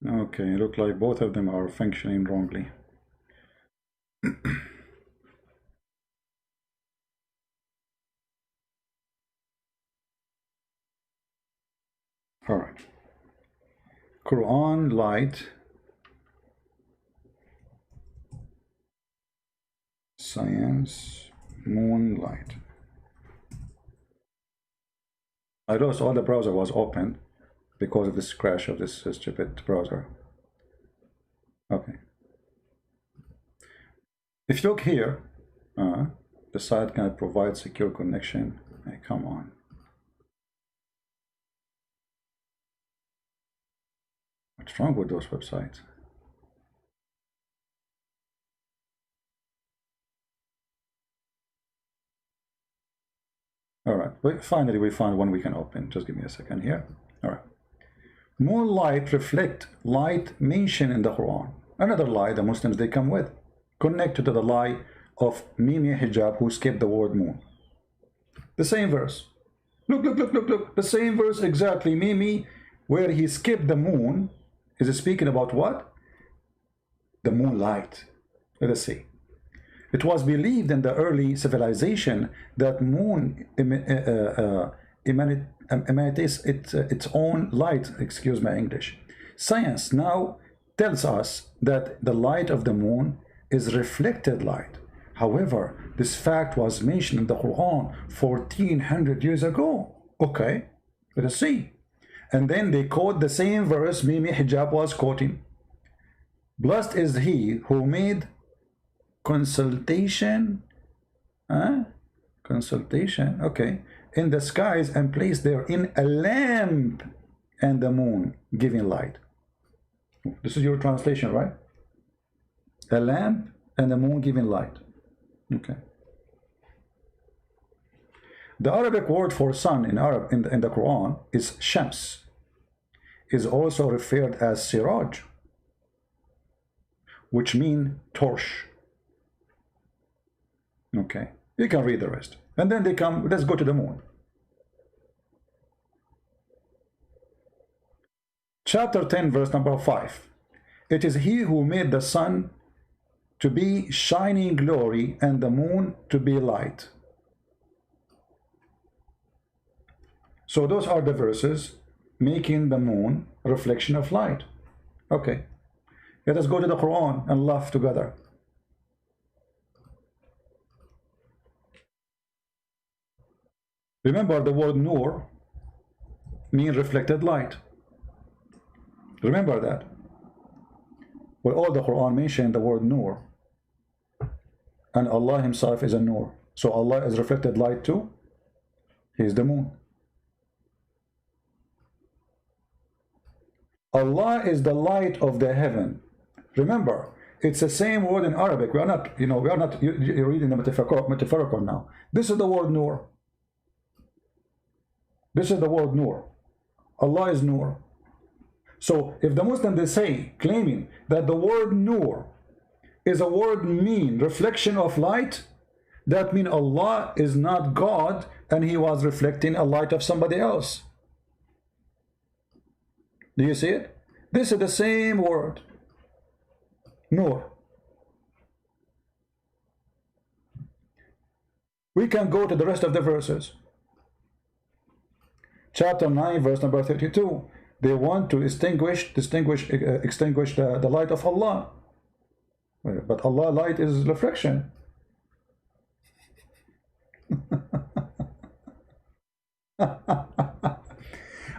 Okay, look like both of them are functioning wrongly. All right. Quran light, science, moonlight. I lost all the browser was open because of this crash of this stupid browser. Okay. If you look here, the site can provide secure connection. Hey, come on. What's wrong with those websites? All right, finally we found one we can open. Just give me a second here. All right. Moonlight reflect light mentioned in the Quran. Another lie the Muslims they come with, connected to the lie of Mimi Hijab who skipped the word moon. The same verse. Look. The same verse exactly. Mimi, where he skipped the moon, is speaking about what? The moonlight. Let us see. It was believed in the early civilization that moon emanates its own light. Excuse my English. Science now tells us that the light of the moon is reflected light. However, this fact was mentioned in the Quran 1400 years ago. Okay, let us see. And then they quote the same verse Mimi Hijab was quoting. Blessed is he who made consultation, okay, in the skies and placed therein a lamp and the moon giving light. This is your translation, right? A lamp and the moon giving light. Okay. The Arabic word for sun in the Quran is Shams. Is also referred as Siraj, which mean torch. Okay, you can read the rest. And then they come, let's go to the moon. Chapter 10, verse number 5. It is he who made the sun to be shining glory and the moon to be light. So those are the verses making the moon a reflection of light. Okay, let us go to the Quran and laugh together. Remember the word nur means reflected light. Remember that. Well, all the Quran mentioned the word nur. And Allah himself is a nur. So Allah is reflected light too. He is the moon. Allah is the light of the heaven. Remember, it's the same word in Arabic. We are not, you're reading the metaphorical now. This is the word nur. This is the word nur. Allah is nur. So if the Muslims they say, claiming that the word nur is a word mean reflection of light, that means Allah is not God and he was reflecting a light of somebody else. Do you see it? This is the same word, nur. We can go to the rest of the verses. Chapter 9, verse number 32. They want to extinguish the light of Allah. But Allah light is reflection.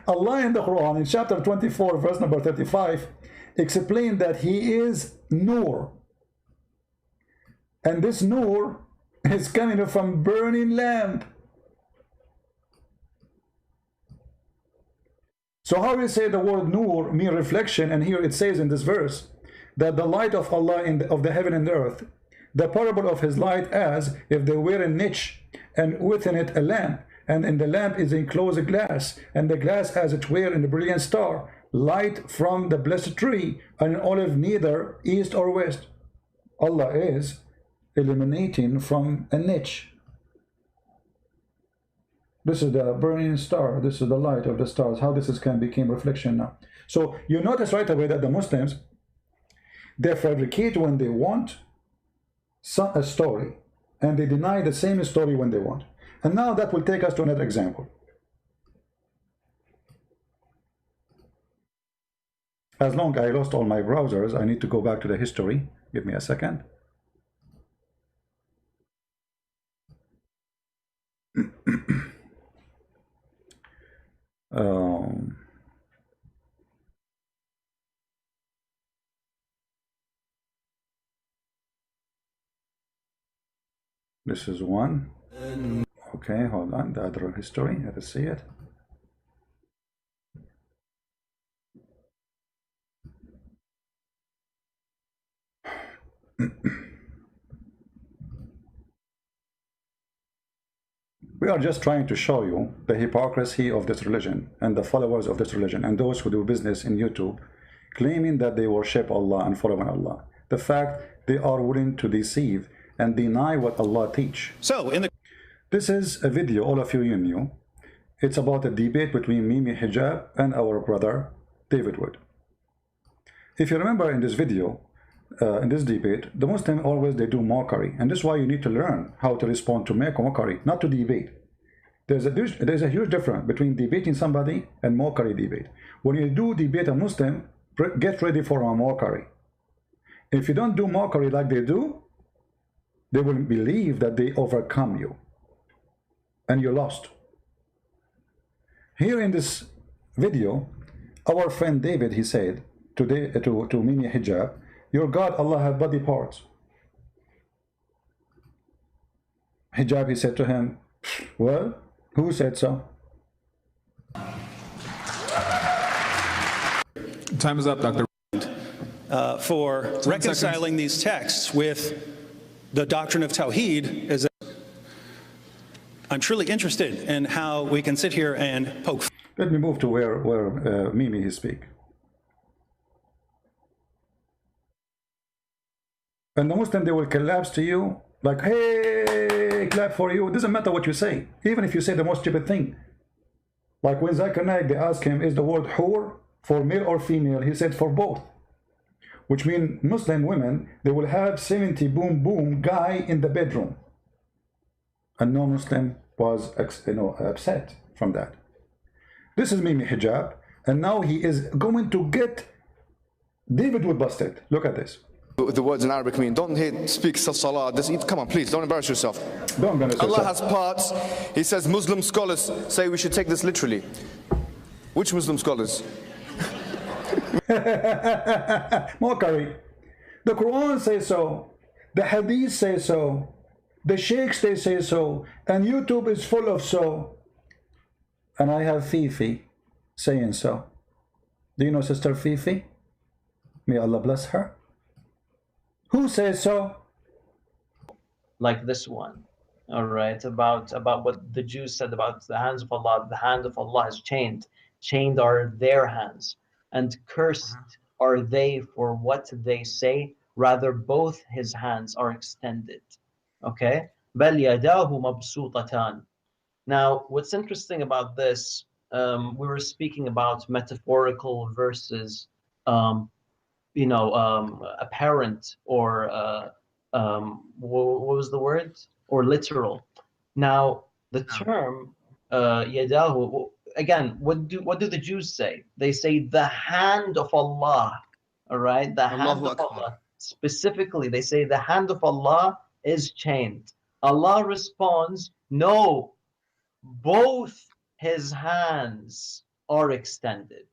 Allah in the Quran in chapter 24 verse number 35 explained that he is nur, and this nur is coming from burning lamp. So how do you say the word nur mean reflection, and here it says in this verse that the light of Allah of the heaven and the earth, the parable of his light as if there were a niche and within it a lamp, and in the lamp is enclosed a glass, and the glass as it were in a brilliant star, light from the blessed tree, and an olive neither east or west. Allah is illuminating from a niche. This is the burning star. This is the light of the stars. How this is can become reflection now. So you notice right away that the Muslims, they fabricate when they want a story, and they deny the same story when they want. And now that will take us to another example. As long as I lost all my browsers, I need to go back to the history. Give me a second. This is one. Okay, hold on. The other history. Let us see it. We are just trying to show you the hypocrisy of this religion and the followers of this religion and those who do business in YouTube claiming that they worship Allah and following Allah. The fact they are willing to deceive and deny what Allah teach.
So
this is a video all of you knew. It's about a debate between Mimi Hijab and our brother David Wood. If you remember in this video, in this debate, the Muslims always they do mockery, and this is why you need to learn how to respond to mockery, not to debate. There's a huge difference between debating somebody and mockery debate. When you do debate a Muslim, get ready for a mockery. If you don't do mockery like they do, they will believe that they overcome you and you lost. Here in this video, our friend David, he said to Mimi Hijab, your God Allah have body parts. Hijab, he said to him, well, who said so?
Time is up, Dr.
For reconciling these texts with the doctrine of Tawheed is that I'm truly interested in how we can sit here and poke.
Let me move to where Mimi he speak. And the Muslim, they will collapse to you like, hey, clap for you. It doesn't matter what you say, even if you say the most stupid thing. Like when Zakir Naik, they ask him, is the word hur for male or female? He said for both, which means Muslim women, they will have 70 boom boom guy in the bedroom. And no Muslim was upset from that. This is Mimi Hijab, and now he is going to get David Wood busted. Look at this.
The words in Arabic mean, don't speak salah. Come on, please, don't embarrass yourself.
Don't embarrass yourself.
Allah has parts. He says Muslim scholars say we should take this literally. Which Muslim scholars?
Mockery. The Quran says so. The Hadith says so. The Sheikhs, they say so. And YouTube is full of so. And I have Fifi saying so. Do you know Sister Fifi? May Allah bless her. Who says so?
Like this one, all right, about what the Jews said about the hands of Allah. The hand of Allah is chained. Chained are their hands, and cursed are they for what they say. Rather, both his hands are extended. Okay? بَلْ يَدَاهُ مَبْسُوطَتَانِ. Now, what's interesting about this, we were speaking about metaphorical versus apparent or what was the word? Or literal. Now, the term yadahu, again, what do the Jews say? They say the hand of Allah. All right, the hand of Allah. Specifically, they say the hand of Allah is chained. Allah responds, no, both his hands are extended.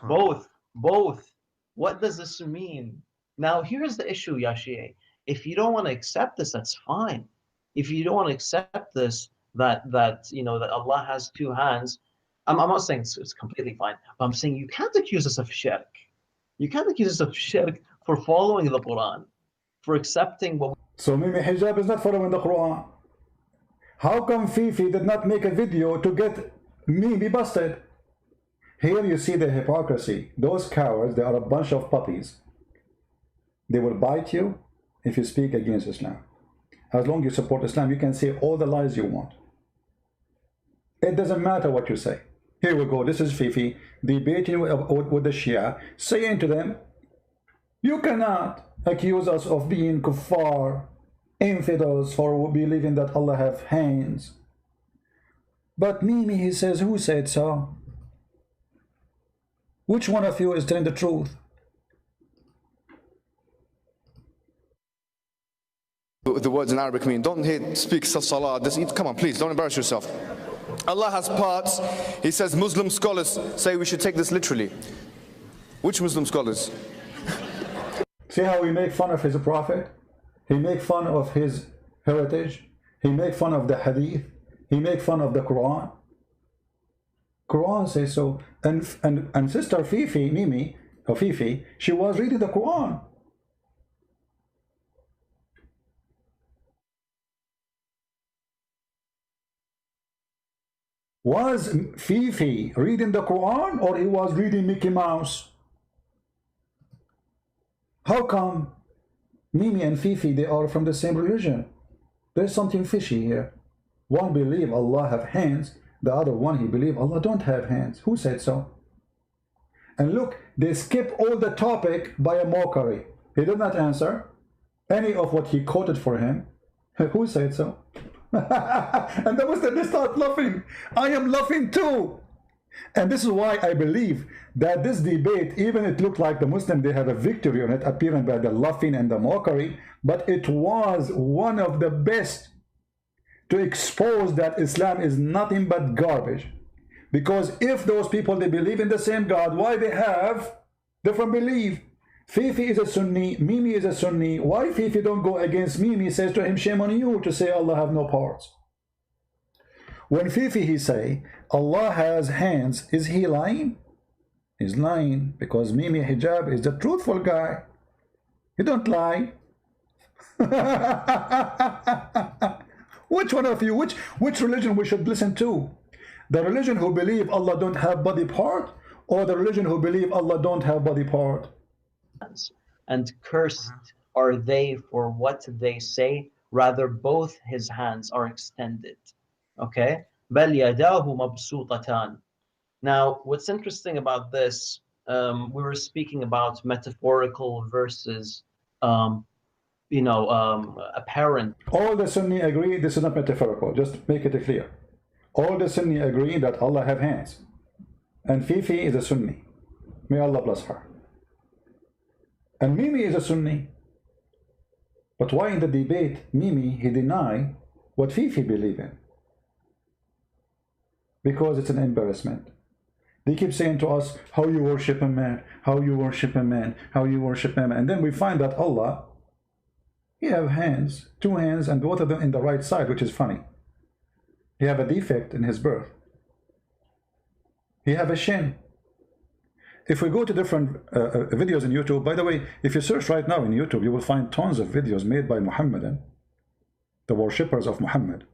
Both. What does this mean? Now, here's the issue, Yashie. If you don't want to accept this, that's fine. If you don't want to accept this, that Allah has two hands, I'm not saying it's completely fine. But I'm saying you can't accuse us of shirk. You can't accuse us of shirk for following the Quran, for accepting what.
So Mimi Hijab is not following the Quran. How come Fifi did not make a video to get Mimi busted? Here you see the hypocrisy. Those cowards, they are a bunch of puppies. They will bite you if you speak against Islam. As long as you support Islam, you can say all the lies you want. It doesn't matter what you say. Here we go. This is Fifi debating with the Shia, saying to them, you cannot accuse us of being kuffar, infidels, for believing that Allah have hands. But Mimi, he says, who said so? Which one of you is telling the truth?
The words in Arabic mean, don't speak salah, come on, please, don't embarrass yourself. Allah has parts. He says Muslim scholars say we should take this literally. Which Muslim scholars?
See how we make fun of his prophet? He make fun of his heritage. He make fun of the hadith. He make fun of the Quran. Quran says so. And Sister Fifi, Mimi, or Fifi, she was reading the Quran. Was Fifi reading the Quran, or he was reading Mickey Mouse? How come Mimi and Fifi, they are from the same religion? There's something fishy here. One believe Allah have hands, the other one he believe Allah don't have hands. Who said so? And look, they skip all the topic by a mockery. He did not answer any of what he quoted for him. Who said so? And the Muslims, they start laughing. I am laughing too. And this is why I believe that this debate, even it looked like the Muslim, they have a victory on it, appearing by the laughing and the mockery, but it was one of the best to expose that Islam is nothing but garbage. Because if those people, they believe in the same God, why they have different belief? Fifi is a Sunni, Mimi is a Sunni. Why Fifi don't go against Mimi, says to him, shame on you to say Allah have no parts? When Fifi he say Allah has hands, is he lying? He's lying, because Mimi Hijab is the truthful guy. He don't lie. Which one of you, which religion we should listen to? The religion who believe Allah don't have body part, or the religion who believe Allah don't have body part?
And cursed are they for what they say, rather both his hands are extended. Okay? بَلْ يَدَاهُ مَبْسُوطَتَانِ. Now, what's interesting about this, we were speaking about metaphorical versus, apparent.
All the Sunni agree this is not metaphorical. Just make it clear. All the Sunni agree that Allah have hands. And Fifi is a Sunni. May Allah bless her. And Mimi is a Sunni. But why in the debate, Mimi, he deny what Fifi believe in? Because it's an embarrassment. They keep saying to us, how you worship a man, how you worship a man, how you worship a man. And then we find that Allah, he have hands, two hands, and both of them in the right side, which is funny. He have a defect in his birth. He have a shin. If we go to different videos in YouTube, by the way, if you search right now in YouTube, you will find tons of videos made by Muhammadan, the worshippers of Muhammad,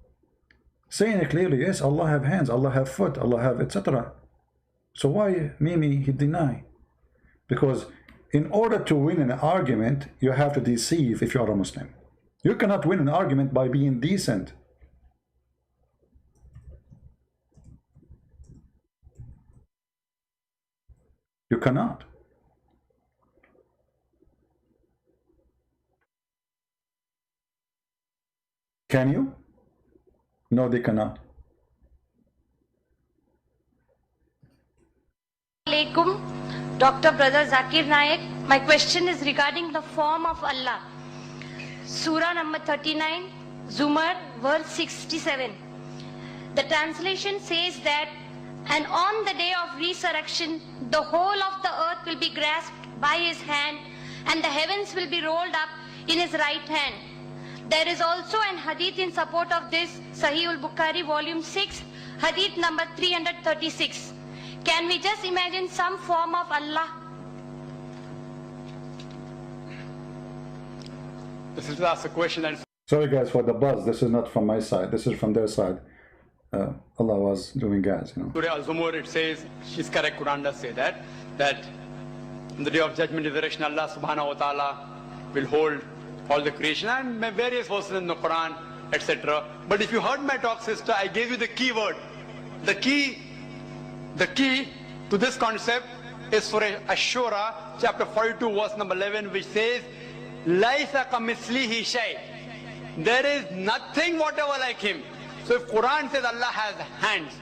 saying it clearly, yes, Allah have hands, Allah have foot, Allah have etc. So why Mimi he deny? Because in order to win an argument, you have to deceive if you are a Muslim. You cannot win an argument by being decent. You cannot. Can you? No, they cannot.
Alaikum, Dr. Brother Zakir Naik. My question is regarding the form of Allah. Surah number 39, Zumar, verse 67. The translation says that, and on the day of resurrection, the whole of the earth will be grasped by his hand, and the heavens will be rolled up in his right hand. There is also an hadith in support of this, Sahih al-Bukhari, volume 6, hadith number 336. Can we just imagine some form of Allah?
This is ask a question and
Sorry guys for the buzz. This is not from my side. This is from their side. Allah was doing guys, you know.
Surah Al-Zumur, it says, she's correct, Quran does say that on the day of judgment, the direction Allah subhanahu wa ta'ala will hold all the creation, and various verses in the Quran, etc. But if you heard my talk, sister, I gave you the key word. the key to this concept is Surah Ash-Shura, chapter 42, verse number 11, which says, Laisa kamithlihi shay. There is nothing whatever like him. So if Quran says Allah has hands,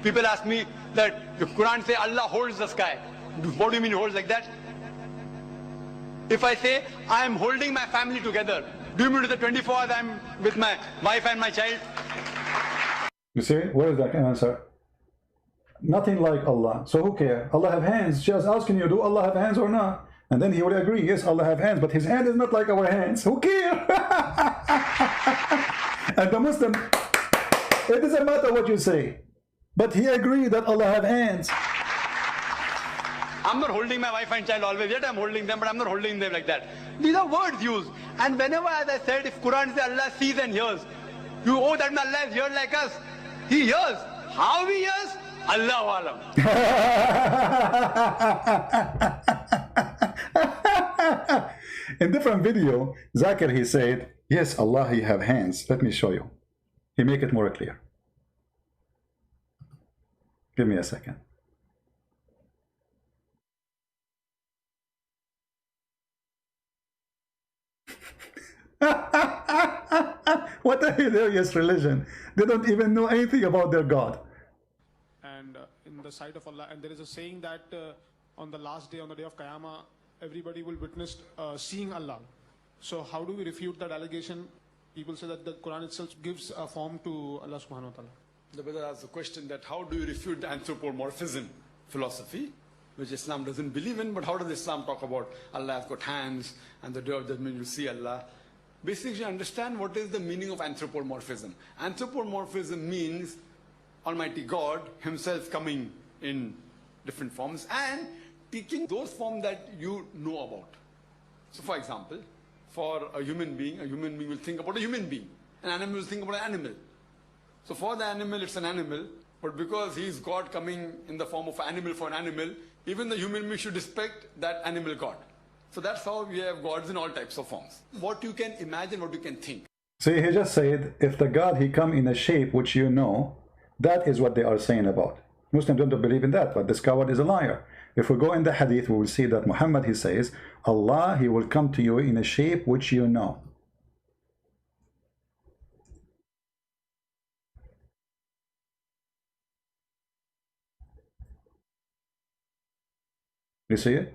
people ask me that if Quran says Allah holds the sky, what do you mean holds like that? If I say I am holding my family together, do you mean to the 24 hours I am with my wife and my child?
You see, where is that answer? Nothing like Allah. So who cares? Allah have hands. Just asking you, do Allah have hands or not? And then he will agree, yes, Allah have hands, but his hand is not like our hands. Who cares? And the Muslim, it doesn't matter what you say, but he agreed that Allah have hands.
I'm not holding my wife and child always, yet I'm holding them, but I'm not holding them like that. These are words used. And whenever, as I said, if Quran says Allah sees and hears, you, oh, that Allah is here like us. He hears. How he hears? Allahu Alam.
In different video, Zakir, he said, yes, Allah, he have hands. Let me show you. He make it more clear. Give me a second. What a hilarious religion. They don't even know anything about their God.
And in the sight of Allah, and there is a saying that on the last day, on the day of Qiyamah, everybody will witness seeing Allah. So how do we refute that allegation? People say that the Quran itself gives a form to Allah subhanahu wa ta'ala.
The brother asked the question that how do you refute the anthropomorphism philosophy, which Islam doesn't believe in, but how does Islam talk about Allah has got hands and the day of judgment you see Allah? Basically, understand what is the meaning of anthropomorphism. Anthropomorphism means Almighty God himself coming in different forms and taking those forms that you know about. So for example, for a human being will think about a human being. An animal will think about an animal. So for the animal, it's an animal, but because he's God coming in the form of an animal for an animal, even the human being should respect that animal God. So that's how we have gods in all types of forms. What you can imagine, what you can think.
See, he just said, if the God, he come in a shape which you know, that is what they are saying about. Muslims don't believe in that, but this coward is a liar. If we go in the hadith, we will see that Muhammad, he says, Allah, he will come to you in a shape which you know. You see it?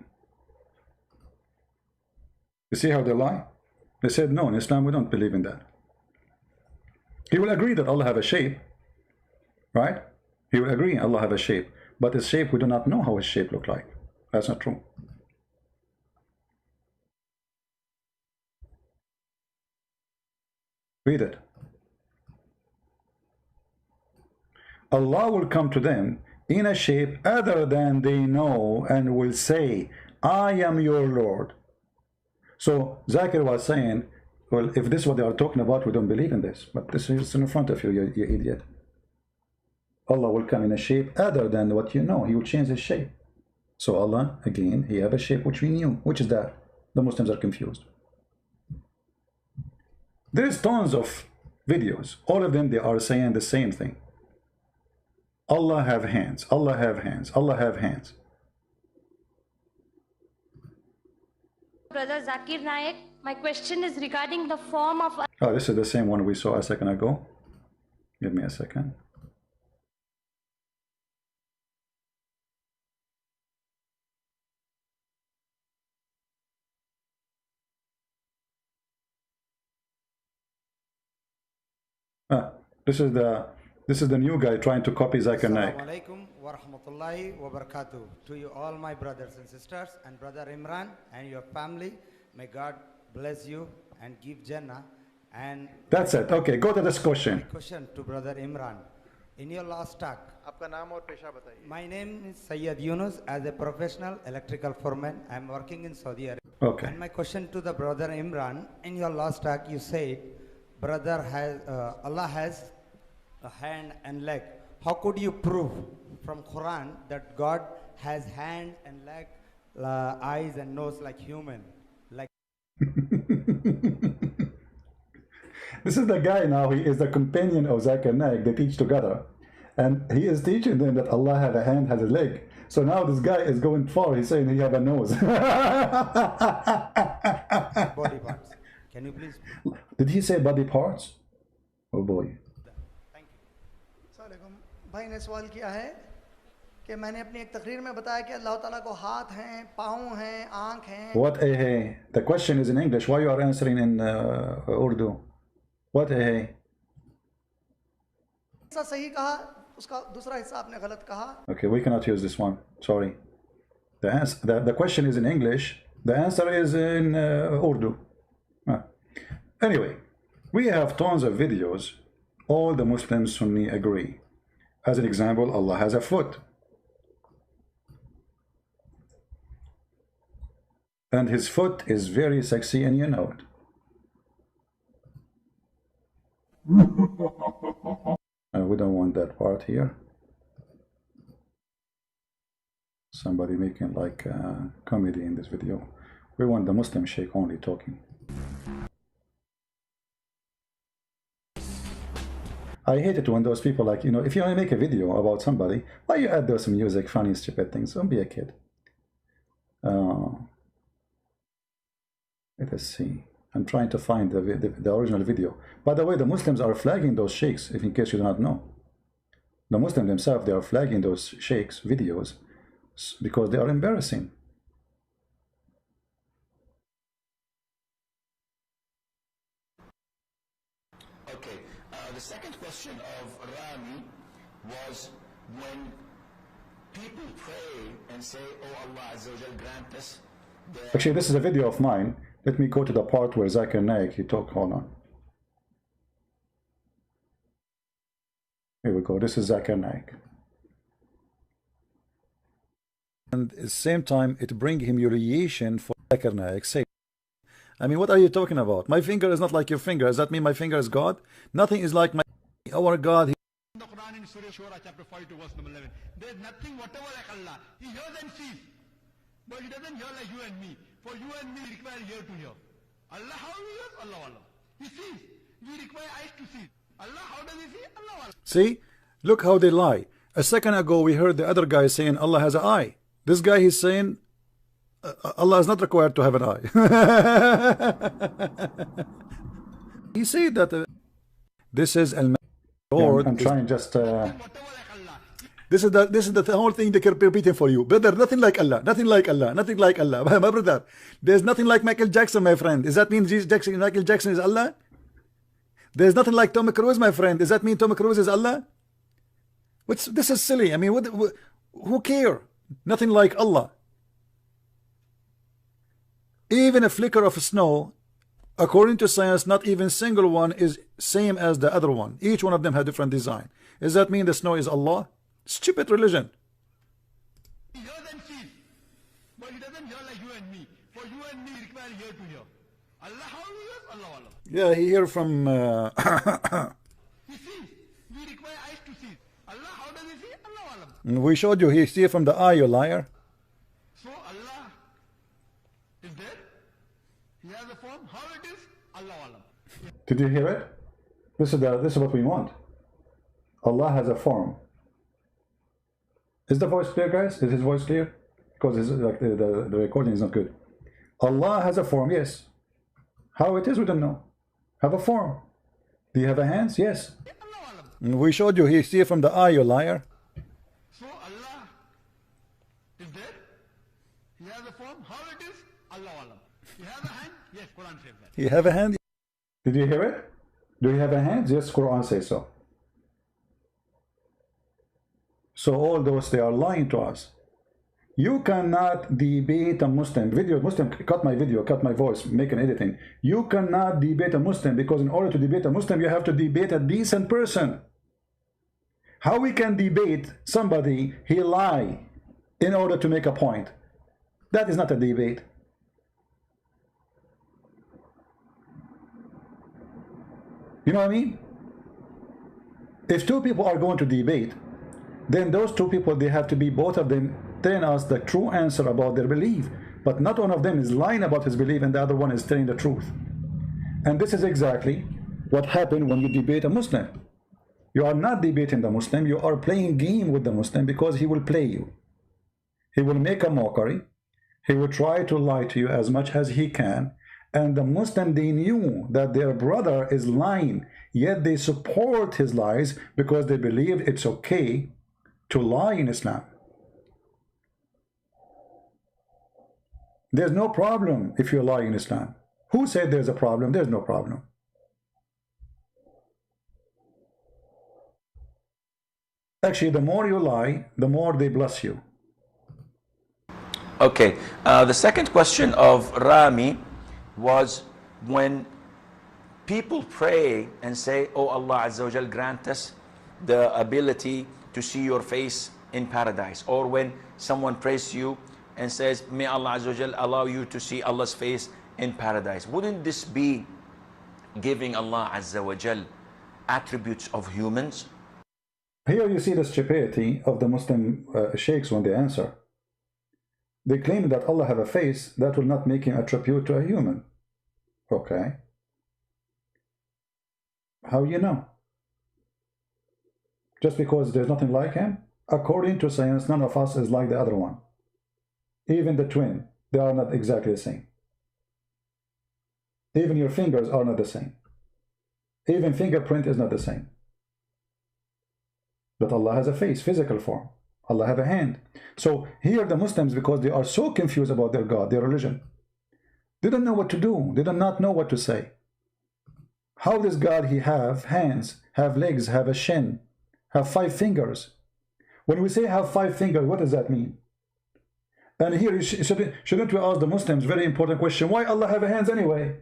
You see how they lie? They said, no, in Islam we don't believe in that. He will agree that Allah have a shape, right? He will agree Allah have a shape, but his shape, we do not know how his shape look like. That's not true. Read it. Allah will come to them in a shape other than they know and will say, I am your Lord. So Zakir was saying, well, if this is what they are talking about, we don't believe in this. But this is in front of you, you idiot. Allah will come in a shape other than what you know. He will change his shape. So Allah, again, he have a shape which we knew. Which is that? The Muslims are confused. There is tons of videos. All of them, they are saying the same thing. Allah have hands. Allah have hands. Allah have hands.
Brother Zakir Naik, my question is regarding the form of...
Oh, this is the same one we saw a second ago. Give me a second. This is the new guy trying to copy Zakir Naik.
Assalamu alaikum wa rahmatullahi wa barakatuh. To you all my brothers and sisters and brother Imran and your family, may God bless you and give Jannah. And
that's it. Okay, go to this question.
My question to brother Imran. In your last talk, my name is Sayyid Yunus. As a professional electrical foreman, I am working in Saudi Arabia.
Okay.
And my question to the brother Imran, in your last talk you said, Allah has a hand and leg. How could you prove from Quran that God has hand and leg, eyes and nose like human? Like
this is the guy now. He is the companion of Zakir Naik. They teach together, And he is teaching them that Allah has a hand, has a leg. So now this guy is going far. He's saying he have a nose.
Body parts. Can you please?
Did he say body parts? Oh boy.
भाई ने सवाल किया है कि मैंने अपनी एक तकरीर में बताया कि अल्लाह ताला को हाथ हैं, पाँव हैं, आँख हैं.
What hey? The question is in English. Why you are answering in Urdu? What hey?
ऐसा सही कहा, उसका दूसरा हिस्सा आपने गलत कहा.
Okay, we cannot use this one. Sorry. The question is in English. The answer is in Urdu. Anyway, we have tons of videos. All the Muslims Sunni agree. As an example, Allah has a foot. And his foot is very sexy, and you know it. We don't want that part here. Somebody making like comedy in this video. We want the Muslim sheikh only talking. I hate it when those people like, you know, if you want to make a video about somebody, why you add those music, funny, stupid things? Don't be a kid. Let us see. I'm trying to find the original video. By the way, the Muslims are flagging those sheikhs, if in case you do not know. The Muslims themselves, they are flagging those sheikhs' videos because they are embarrassing.
Okay, the second question of Rami was when people pray and say, oh Allah Azza wa Jal, grant us.
Actually, this is a video of mine. Let me go to the part where Zakir Naik, he talked, hold on. Here we go, this is Zakir Naik. And at the same time, it brings humiliation for Zakir Naik. Say, I mean, what are you talking about? My finger is not like your finger. Does that mean my finger is God? Nothing is like our God.
In the Quran in Surah Shura, chapter 42, verse number 11, there is nothing whatever like Allah. He hears and sees. But he doesn't hear like you and me. For you and me, we require ear to hear. Allah, how he hears? Allah, Allah. He sees. We require eyes to see. Allah, how does he see? Allah, Allah.
See? Look how they lie. A second ago, we heard the other guy saying Allah has an eye. This guy, he's saying Allah is not required to have an eye. He said that this is Lord. I'm trying just... This is the whole thing they keep repeating for you, brother. Nothing like Allah, nothing like Allah, nothing like Allah. My brother, there's nothing like Michael Jackson, my friend. Does that mean Michael Jackson is Allah? There's nothing like Tom Cruise, my friend. Does that mean Tom Cruise is Allah? This is silly. I mean, who care? Nothing like Allah. Even a flicker of snow, according to science, not even single one is same as the other one. Each one of them has different design. Does that mean the snow is Allah? Stupid religion.
He hears and sees. But he doesn't hear like you and me. For you and me, we require ear to hear. Allah, how he hears? Allah, Allah.
Yeah, he hear from...
He sees. We require eyes to see. Allah, how does he see? Allah, Allah.
We showed you, he see from the eye, you liar.
So Allah is there. He has a form. How it is? Allah, Allah.
Did you hear it? This is what we want. Allah has a form. Is the voice clear, guys? Is his voice clear? Because like the recording is not good. Allah has a form, yes. How it is, we don't know. Have a form. Do you have a hands? Yes. We showed you, he see from the eye, you liar.
So Allah is there. He has a form. How it is? Allah, Allah. He has a hand? Yes, Quran says that.
You have a hand? Did you hear it? Do you have a hand? Yes, Quran says so. So all those, they are lying to us. You cannot debate a Muslim. Muslim, cut my video, cut my voice, make an editing. You cannot debate a Muslim, because in order to debate a Muslim, you have to debate a decent person. How we can debate somebody, he lie in order to make a point? That is not a debate. You know what I mean? If two people are going to debate, then those two people, they have to be, both of them, telling us the true answer about their belief. But not one of them is lying about his belief and the other one is telling the truth. And this is exactly what happened when you debate a Muslim. You are not debating the Muslim, you are playing game with the Muslim, because he will play you. He will make a mockery. He will try to lie to you as much as he can. And the Muslim, they knew that their brother is lying, yet they support his lies because they believe it's okay to lie in Islam. There's no problem if you lie in Islam. Who said there's a problem? There's no problem. Actually, the more you lie, the more they bless you.
Okay, the second question of Rami was when people pray and say, oh Allah Azza wa Jal, grant us the ability to see your face in paradise. Or when someone prays to you and says, may Allah Azza wa Jal allow you to see Allah's face in paradise. Wouldn't this be giving Allah Azza wa Jal attributes of humans?
Here you see the stupidity of the Muslim sheikhs when they answer. They claim that Allah have a face that will not make him attribute to a human. Okay. How you know? Just because there's nothing like him? According to science, none of us is like the other one. Even the twin, they are not exactly the same. Even your fingers are not the same. Even fingerprint is not the same. But Allah has a face, physical form. Allah have a hand. So here the Muslims, because they are so confused about their God, their religion, they don't know what to do. They do not know what to say. How does God, he have hands, have legs, have a shin, have 5 fingers? When we say have 5 fingers, what does that mean? And here, shouldn't we ask the Muslims, very important question, why Allah have hands anyway?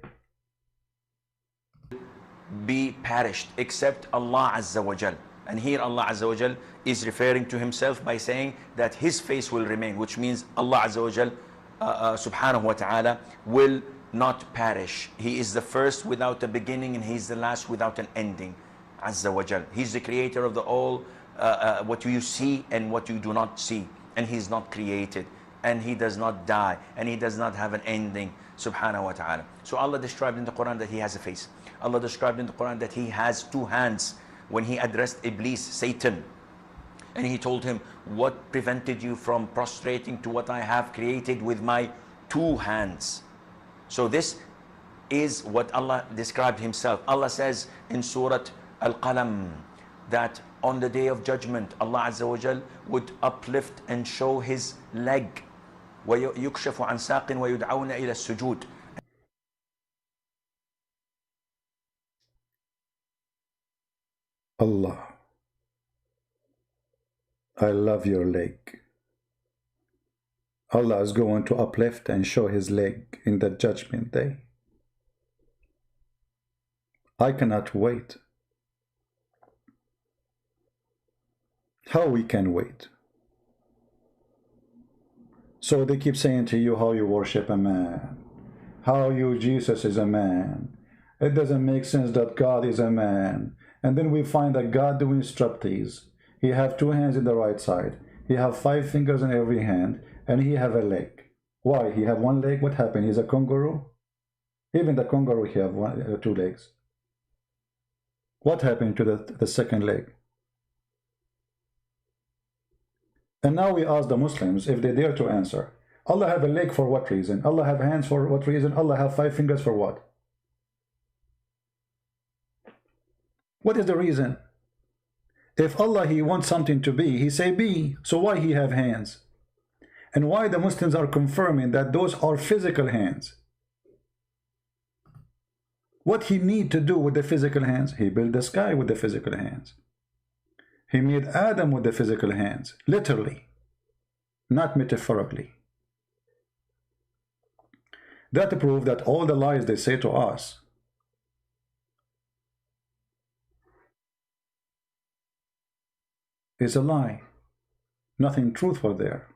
Be perished except Allah Azza wa Jal. And here Allah Azza wa Jal is referring to himself by saying that his face will remain, which means Allah Azza wa Jal subhanahu wa ta'ala will not perish. He is the first without a beginning, and he's the last without an ending. Azza wa Jal. He's the creator of the all, what you see and what you do not see. And he's not created, and he does not die, and he does not have an ending, subhanahu wa ta'ala. So Allah described in the Quran that he has a face. Allah described in the Quran that he has 2 hands when he addressed Iblis, Satan. And he told him, what prevented you from prostrating to what I have created with my 2 hands? So this is what Allah described himself. Allah says in Surah Al-Qalam that on the day of judgment, Allah Azza wa Jal would uplift and show his leg. وَيُكْشَفُ عَنْ سَاقٍ وَيُدْعَوْنَ إِلَى السُّجُودِ.
Allah, I love your leg. Allah is going to uplift and show his leg in the judgment day. I cannot wait. How we can wait? So they keep saying to you how you worship a man, how you Jesus is a man. It doesn't make sense that God is a man. And then we find that God doing striptease. He have 2 hands in the right side. He have 5 fingers in every hand, and he have a leg. Why? He have 1 leg. What happened? He's a kangaroo. Even the kangaroo, he have 2 legs. What happened to the second leg? And now we ask the Muslims if they dare to answer. Allah have a leg for what reason? Allah have hands for what reason? Allah have 5 fingers for what? What is the reason? If Allah, he wants something to be, he say be. So why he have hands? And why the Muslims are confirming that those are physical hands? What he need to do with the physical hands? He built the sky with the physical hands. He made Adam with the physical hands, literally, not metaphorically. That proves that all the lies they say to us is a lie. Nothing truthful there.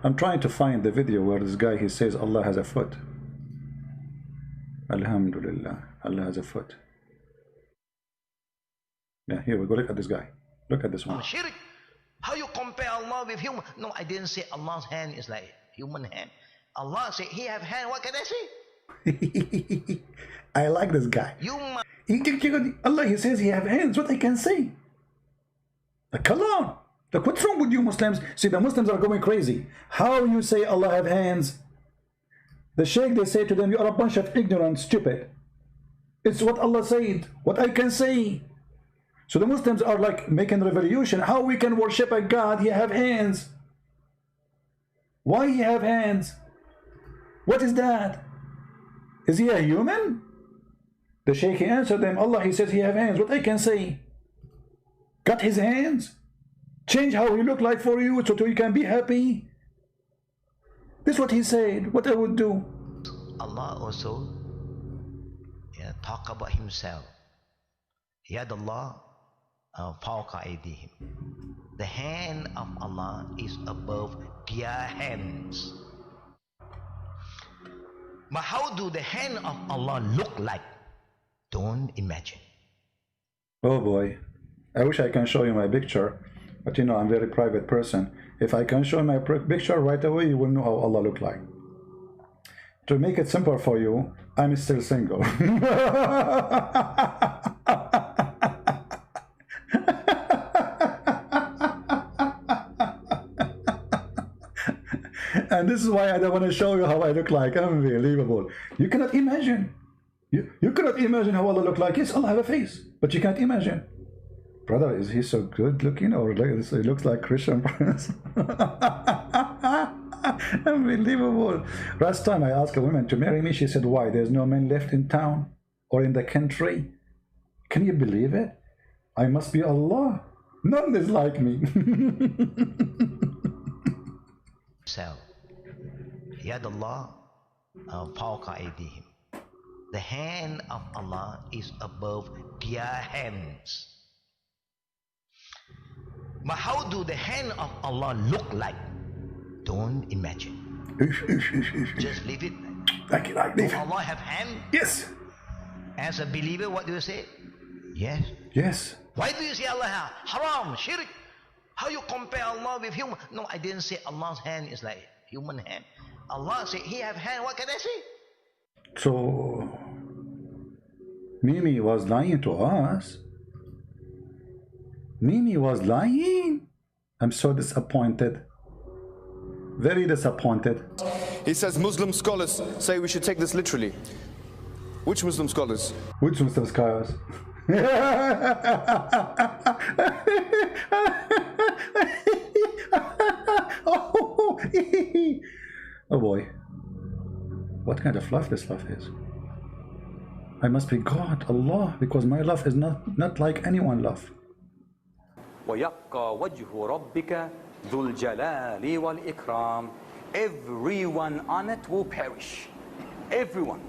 I'm trying to find the video where this guy, he says Allah has a foot. Alhamdulillah, Allah has a foot. Yeah, here we go. Look at this guy. Look at this one.
Shirk. How you compare Allah Allah with human. No, I didn't say Allah's hand is like human hand. Allah said He have hand. What can I say?
I like this guy. Allah, He says He have hands. What I can say? Like, come on. Like, what's wrong with you Muslims? See, the Muslims are going crazy. How you say Allah have hands? The Sheikh, they say to them, you are a bunch of ignorant, stupid. It's what Allah said. What I can say. So the Muslims are like making revolution. How we can worship a God? He have hands. Why He have hands? What is that? Is He a human? The Shaykh, he answered them, Allah, He says He have hands. What I can say? Cut His hands? Change how He look like for you so you can be happy? This is what He said. What I would do?
Allah also talk about Himself. Yad Allah fawqa aydihim. The hand of Allah is above their hands. But how do the hand of Allah look like? Don't imagine.
Oh boy, I wish I can show you my picture, but you know I'm a very private person. If I can show you my picture right away, you will know how Allah look like. To make it simple for you, I'm still single. And this is why I don't want to show you how I look like. Unbelievable. You cannot imagine. You cannot imagine how Allah look like. Yes, Allah have a face, but you can't imagine. Brother, is he so good looking, or he looks like Christian Prince? Unbelievable. Last time I asked a woman to marry me, she said, why? There's no men left in town or in the country. Can you believe it? I must be Allah. None is like me.
So, Yad Allah fawqa aydihim. The hand of Allah is above their hands. But how do the hand of Allah look like? Don't imagine. Just leave it.
Like it, like
Does Allah have hand?
Yes.
As a believer, what do you say? Yes.
Yes.
Why do you say Allah have? Haram, shirk. How you compare Allah with human? No, I didn't say Allah's hand is like human hand. Allah said He have hand. What can I say?
So Mimi was lying to us. Mimi was lying. I'm so disappointed. Very disappointed.
He says Muslim scholars say we should take this literally. Which Muslim scholars?
Which Muslim scholars? Oh boy. What kind of love this love is? I must be God, Allah, because my love is not like anyone love.
وَيَبْقَى وَجْهُ رَبِّكَ ذُو الْجَلَالِ وَالْإِكْرَامِ. Everyone on it will perish. Everyone.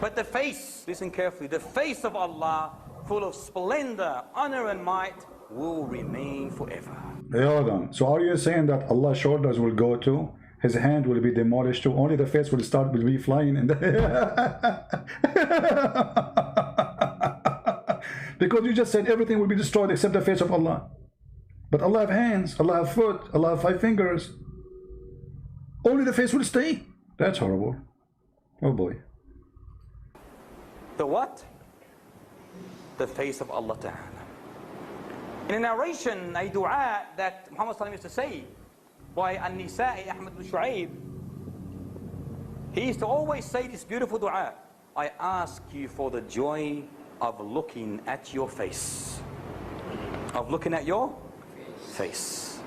But the face, listen carefully, the face of Allah, full of splendor, honor and might, will remain forever.
Hey, hold on. So are you saying that Allah's shoulders will go to? His hand will be demolished too? Only the face will be flying in the because you just said everything will be destroyed except the face of Allah. But Allah have hands, Allah have foot, Allah have 5 fingers. Only the face will stay. That's horrible. Oh boy.
The what? The face of Allah Ta'ala. In a narration, a dua that Muhammad Sallallahu used to say by An-Nisa'i Ahmad bin Shu'aib, he used to always say this beautiful dua: I ask you for the joy of looking at your face. Of looking at your face.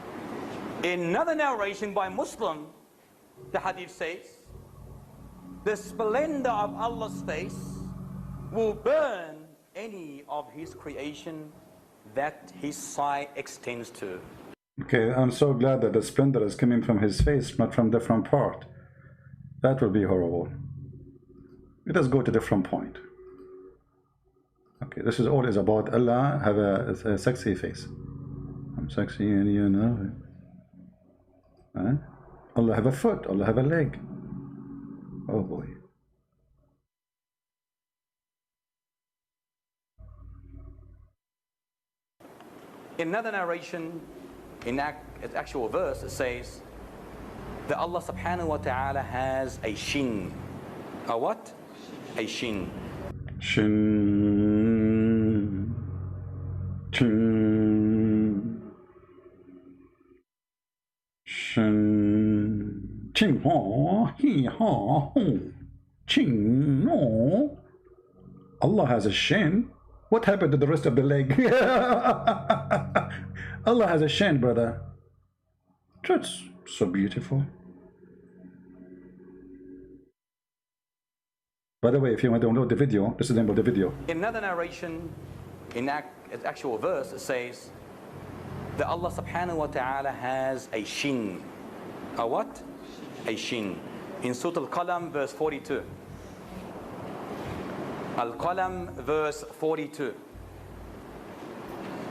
In another narration by Muslim, the hadith says, the splendor of Allah's face will burn any of His creation that His sight extends to.
Okay, I'm so glad that the splendor is coming from His face, not from different part. That would be horrible. Let us go to different point. Okay, this is all is about Allah have a sexy face. I'm sexy and you know. Huh? Allah have a foot, Allah have a leg. Oh boy.
In another narration, in actual verse, it says that Allah subhanahu wa ta'ala has a shin. A what? A shin.
Shin. Chin. Shin. Ching ha. He ha. Ho. Ching no. Allah has a shin. What happened to the rest of the leg? Allah has a shin, brother. That's so beautiful. By the way, if you want to download the video, this is the name of the video.
In another narration, in actual verse, it says that Allah subhanahu wa ta'ala has a shin. A what? A shin. In Surah Al-Qalam, verse 42. Al-Qalam, verse 42.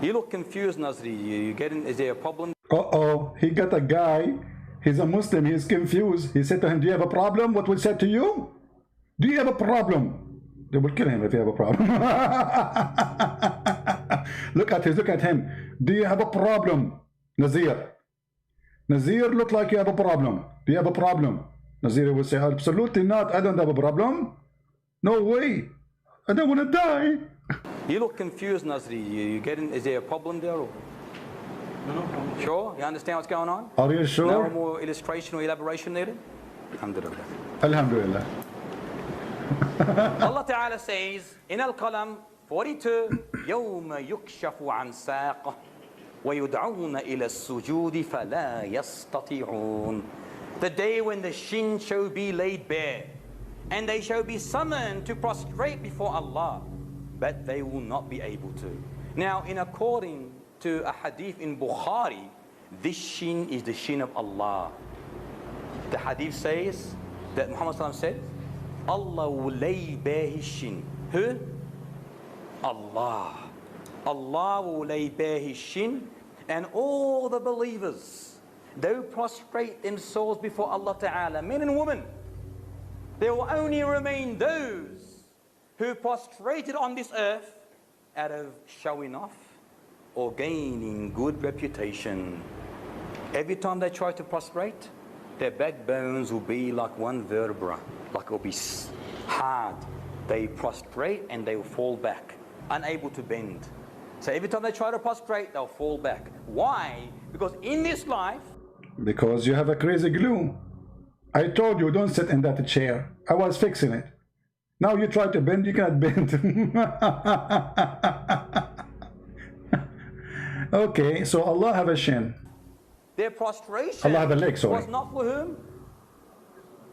You look confused, Nazri. You getting? Is there a problem?
Uh-oh, he got a guy. He's a Muslim. He's confused. He said to him, do you have a problem? What was said to you? Do you have a problem? They will kill him if you have a problem. Look at him. Do you have a problem? Nazir. Nazir, look like you have a problem. Do you have a problem? Nazir will say, absolutely not. I don't have a problem. No way. I don't want to die.
You look confused, Nazri. You getting? Is there a problem there? Or? No problem. Sure? You understand what's going on?
Are you sure?
No more illustration or elaboration needed? Alhamdulillah.
Alhamdulillah.
Allah Ta'ala says in Al-Qalam 42, يَوْمَ يُكْشَفُ عَنْ سَاقَهُ وَيُدْعَوْنَ إِلَى السُّجُودِ فَلَا يَسْتَطِيعُونَ. The day when the shin shall be laid bare, and they shall be summoned to prostrate before Allah, but they will not be able to. Now, in according to a hadith in Bukhari, this shin is the shin of Allah. The hadith says that Muhammad said, Allah will lay bare his shin. Who? Allah. Allah will lay bare his shin, and all the believers, they will prostrate themselves before Allah Ta'ala, men and women. There will only remain those who prostrated on this earth out of showing off or gaining good reputation. Every time they try to prostrate, their backbones will be like one vertebra, like it will be hard. They prostrate and they will fall back, unable to bend. So every time they try to prostrate, they'll fall back. Why? Because in this life...
Because you have a crazy glue. I told you, don't sit in that chair. I was fixing it. Now you try to bend, you cannot bend. Okay, so Allah have a shin.
Their prostration
Allah have a leg, sorry.
was not for whom?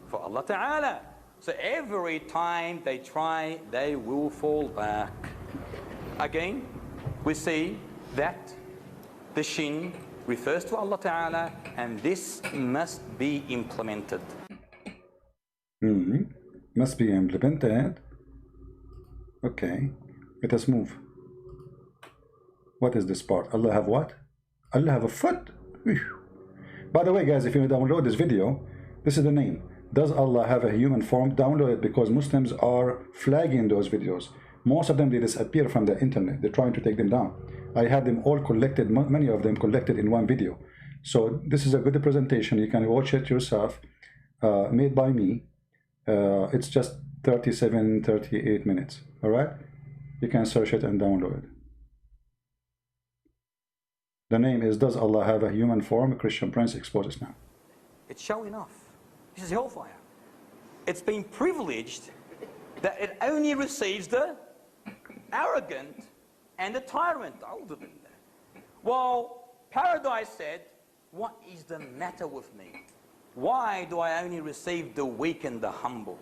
For Allah Ta'ala. So every time they try, they will fall back. Again, we see that the shin refers to Allah Ta'ala, and this must be implemented.
Must be implemented. Okay, let us move. What is this part? Allah have what? Allah have a foot? By the way, guys, if you download this video, this is the name. Does Allah have a human form? Download it, because Muslims are flagging those videos. Most of them, they disappear from the internet. They're trying to take them down. I have them all collected, many of them collected in one video. So this is a good presentation. You can watch it yourself, made by me. It's just 38 minutes. All right? You can search it and download it. The name is, Does Allah Have a Human Form? Christian Prince exposes now.
It's showing off. This is hellfire. It's been privileged that it only receives the arrogant and the tyrant. While paradise said, what is the matter with me? Why do I only receive the weak and the humble?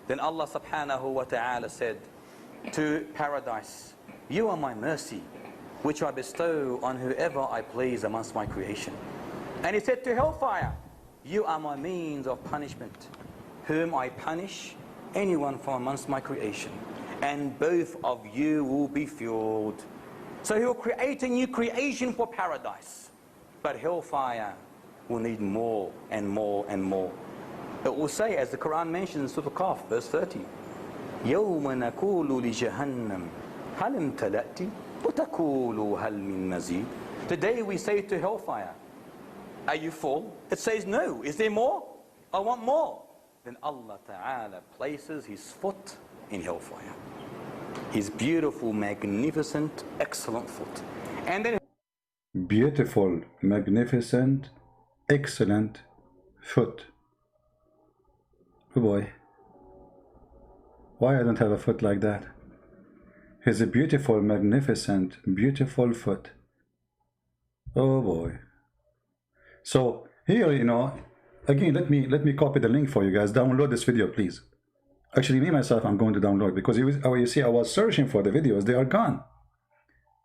Then Allah subhanahu wa ta'ala said to paradise, you are my mercy, which I bestow on whoever I please amongst my creation. And he said to hellfire, you are my means of punishment, whom I punish anyone from amongst my creation, and both of you will be fueled. So he will create a new creation for paradise, but hellfire will need more and more and more. It will say, as the Quran mentions in Surah Qaf, verse 30, يَوْمَ نَقُولُ لِجَهَنَّمْ هَلْ امْتَلَأْتِ وَتَقُولُ هَلْ مِن مَزِيدٍ. Today we say to hellfire, are you full? It says no. Is there more? I want more. Then Allah Ta'ala places his foot in hellfire. His beautiful, magnificent, excellent foot. And then
beautiful, magnificent, excellent foot. Oh boy. Why I don't have a foot like that? He's a beautiful, magnificent, beautiful foot. Oh boy. So here, you know, again, let me copy the link for you guys. Download this video, please. Actually, me myself, I'm going to download, because you see, I was searching for the videos. They are gone.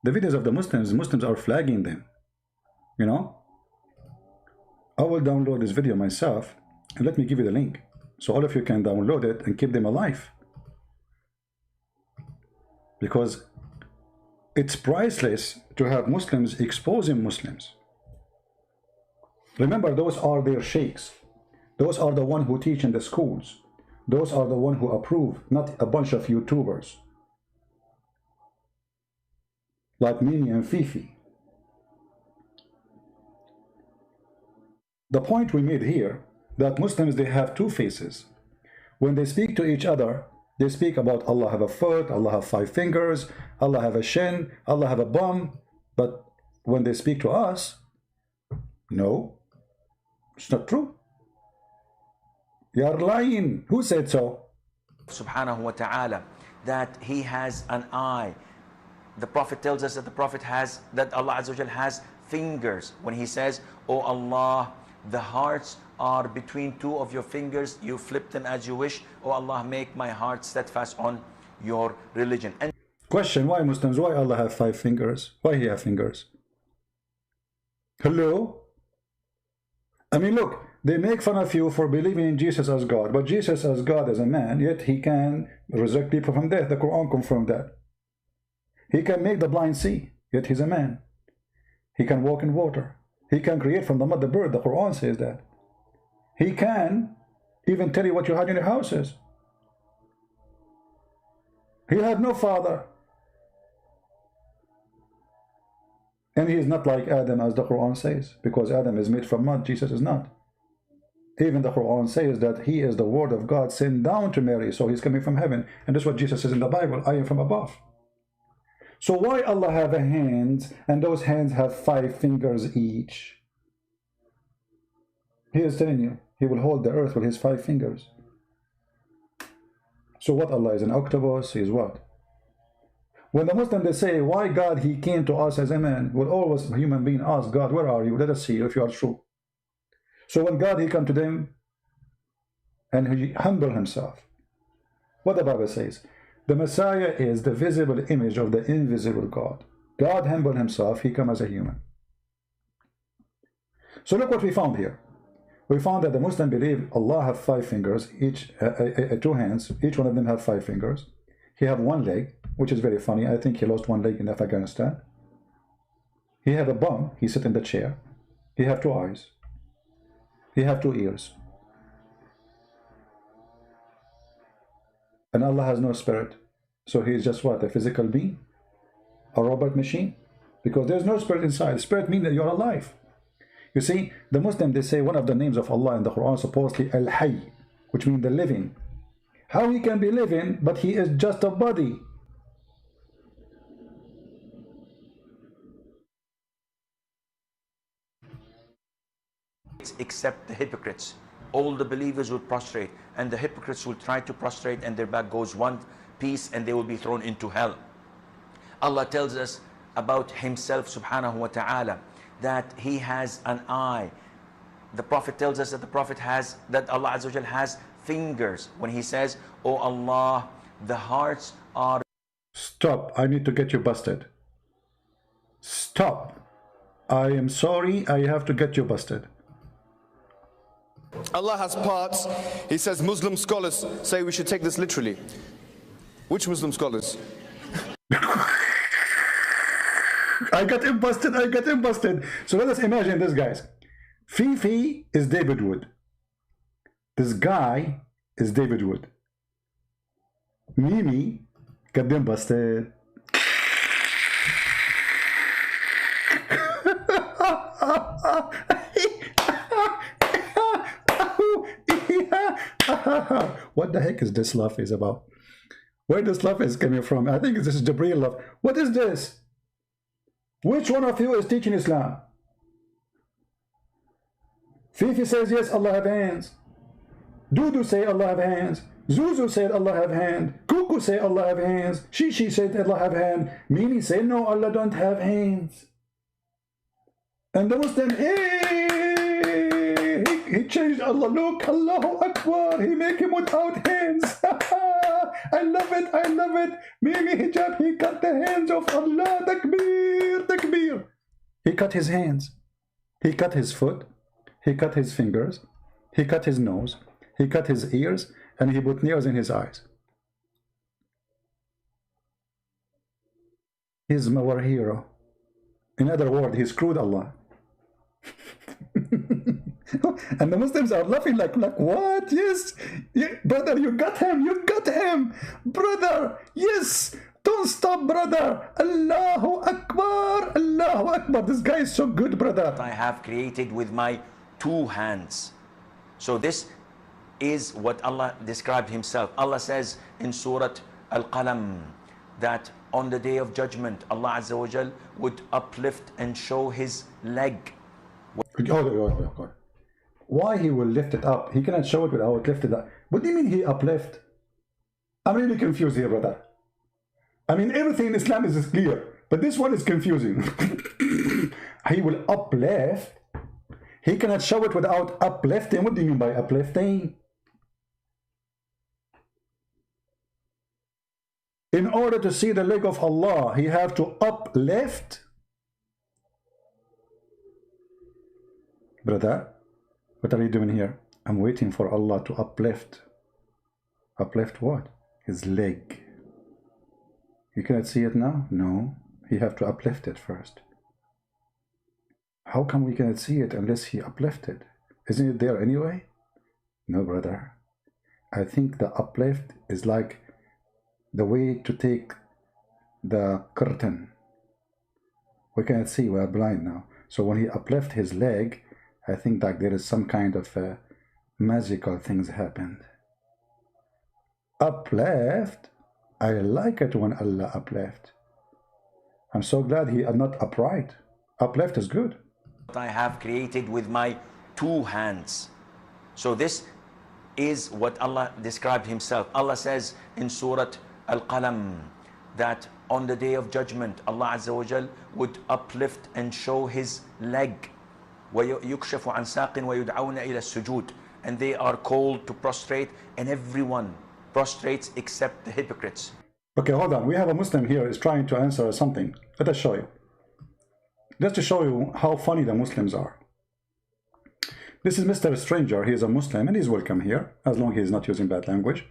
The videos of the Muslims are flagging them. You know, I will download this video myself, and let me give you the link so all of you can download it and keep them alive, because it's priceless to have Muslims exposing Muslims. Remember, those are their sheikhs. Those are the ones who teach in the schools. Those are the ones who approve, not a bunch of YouTubers like Mimi and Fifi. The point we made here, that Muslims, they have two faces. When they speak to each other, they speak about Allah have a foot, Allah have 5 fingers, Allah have a shin, Allah have a bum. But when they speak to us, no, it's not true. You are lying. Who said so?
Subhanahu wa ta'ala, that he has an eye. The Prophet tells us that the Prophet has, that Allah Azza wa Jal has fingers. When he says, "Oh Allah, the hearts are between 2 of your fingers, you flip them as you wish. Oh Allah, make my heart steadfast on your religion." And
question, why Muslims, why Allah have 5 fingers? Why he have fingers? Hello? I mean, look, they make fun of you for believing in Jesus as God, but Jesus as God as a man, yet he can resurrect people from death. The Quran confirmed that. He can make the blind see, yet he's a man. He can walk in water. He can create from the mud the bird. The Quran says that. He can even tell you what you had in your houses. He had no father. And he is not like Adam, as the Quran says, because Adam is made from mud, Jesus is not. Even the Quran says that he is the word of God sent down to Mary, so he's coming from heaven. And that's what Jesus says in the Bible, I am from above. So why Allah have a hand, and those hands have 5 fingers each? He is telling you, he will hold the earth with his 5 fingers. So what, Allah is an octopus? He is what? When the Muslims, they say, why God, he came to us as a man, will always a human being ask God, where are you? Let us see you if you are true. So when God, he come to them and he humble himself. What the Bible says, the Messiah is the visible image of the invisible God. God humbled himself, he come as a human. So look what we found here. We found that the Muslim believe Allah have 5 fingers, each 2 hands, each one of them have 5 fingers. He have 1 leg, which is very funny. I think he lost 1 leg in Afghanistan. He have a bum, he sit in the chair. He have 2 eyes. He have 2 ears. And Allah has no spirit. So he is just what? A physical being? A robot machine? Because there's no spirit inside. Spirit means that you're alive. You see, the Muslim, they say one of the names of Allah in the Quran, supposedly Al-Hayy, which means the living. How he can be living, but he is just a body?
except the hypocrites. All the believers will prostrate, and the hypocrites will try to prostrate, and their back goes one piece, and they will be thrown into hell. Allah tells us about himself subhanahu wa ta'ala that he has an eye. The Prophet tells us that the Prophet has, that Allah Azza wa Jal has fingers when he says, "Oh Allah, the hearts are..."
Stop, I need to get you busted. Stop. I am sorry, I have to get you busted.
Allah has parts. He says Muslim scholars say we should take this literally. Which Muslim scholars?
I got him busted, I got him busted. So let us imagine this, guys. Fifi is David Wood. This guy is David Wood. Mimi got them busted. the heck is this love is about? Where this love is coming from? I think this is Jibreel love. What is this? Which one of you is teaching Islam? Fifi says yes, Allah have hands. Dudu say Allah have hands. Zuzu said Allah have hand. Kuku say Allah have hands. Shishi said Allah have hand. Mimi say no, Allah don't have hands. And the Muslim, hey, he changed Allah. Look, Allahu Akbar. He make him without hands. I love it, I love it. Mimi hijab, he cut the hands of Allah. Takbir, takbir. He cut his hands. He cut his foot. He cut his fingers. He cut his nose. He cut his ears. And he put nails in his eyes. He's our hero. In other words, he screwed Allah. And the Muslims are laughing like what? Yes, yeah, brother, you got him, brother. Yes, don't stop, brother. Allahu Akbar, Allahu Akbar. This guy is so good, brother.
I have created with my 2 hands. So this is what Allah described himself. Allah says in Surah Al-Qalam that on the day of judgment, Allah Azza wa Jal would uplift and show his leg.
Why he will lift it up? He cannot show it without lift it up. What do you mean he uplift? I'm really confused here, brother. I mean, everything in Islam is clear, but this one is confusing. He will uplift. He cannot show it without uplifting. What do you mean by uplifting? In order to see the leg of Allah, he have to uplift. Brother, what are you doing here? I'm waiting for Allah to uplift. Uplift what? His leg. You cannot see it now? No. He have to uplift it first. How come we cannot see it unless he uplifted? Isn't it there anyway? No, brother. I think the uplift is like the way to take the curtain. We cannot see, we are blind now. So when he uplift his leg, I think that there is some kind of magical things happened. Uplift, I like it when Allah uplift. I'm so glad he is not upright. Uplift is good.
I have created with my 2 hands. So this is what Allah described himself. Allah says in Surah Al-Qalam that on the day of judgment, Allah Azza wa Jal would uplift and show his leg. وَيُكْشَفُ عَنْ سَاقٍ وَيُدْعَوْنَ إِلَى السُّجُودِ. And they are called to prostrate, and everyone prostrates except the hypocrites.
Okay, hold on. We have a Muslim here is trying to answer something. Let us show you. Just to show you how funny the Muslims are. This is Mr. Stranger. He is a Muslim and he's welcome here, as long as he is not using bad language.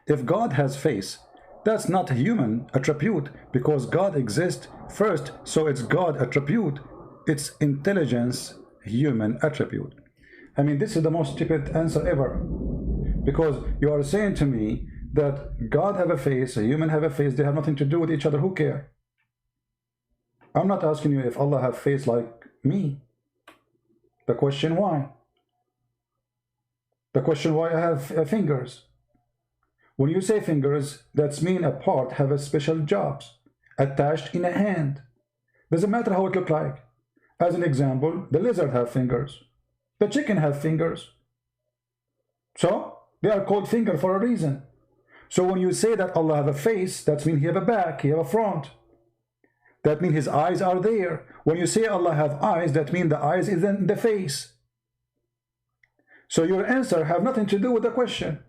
If God has face, that's not a human attribute, because God exists first, so it's God attribute. It's intelligence, human attribute. I mean, this is the most stupid answer ever, because you are saying to me that God have a face, a human have a face, they have nothing to do with each other. Who care? I'm not asking you if Allah have face like me. The question why? The question why I have fingers. When you say fingers, that's mean a part have a special jobs attached in a hand. Doesn't matter how it look like. As an example, the lizard have fingers. The chicken have fingers. So they are called finger for a reason. So when you say that Allah have a face, that means he have a back, he have a front. That means his eyes are there. When you say Allah have eyes, that means the eyes is in the face. So your answer have nothing to do with the question.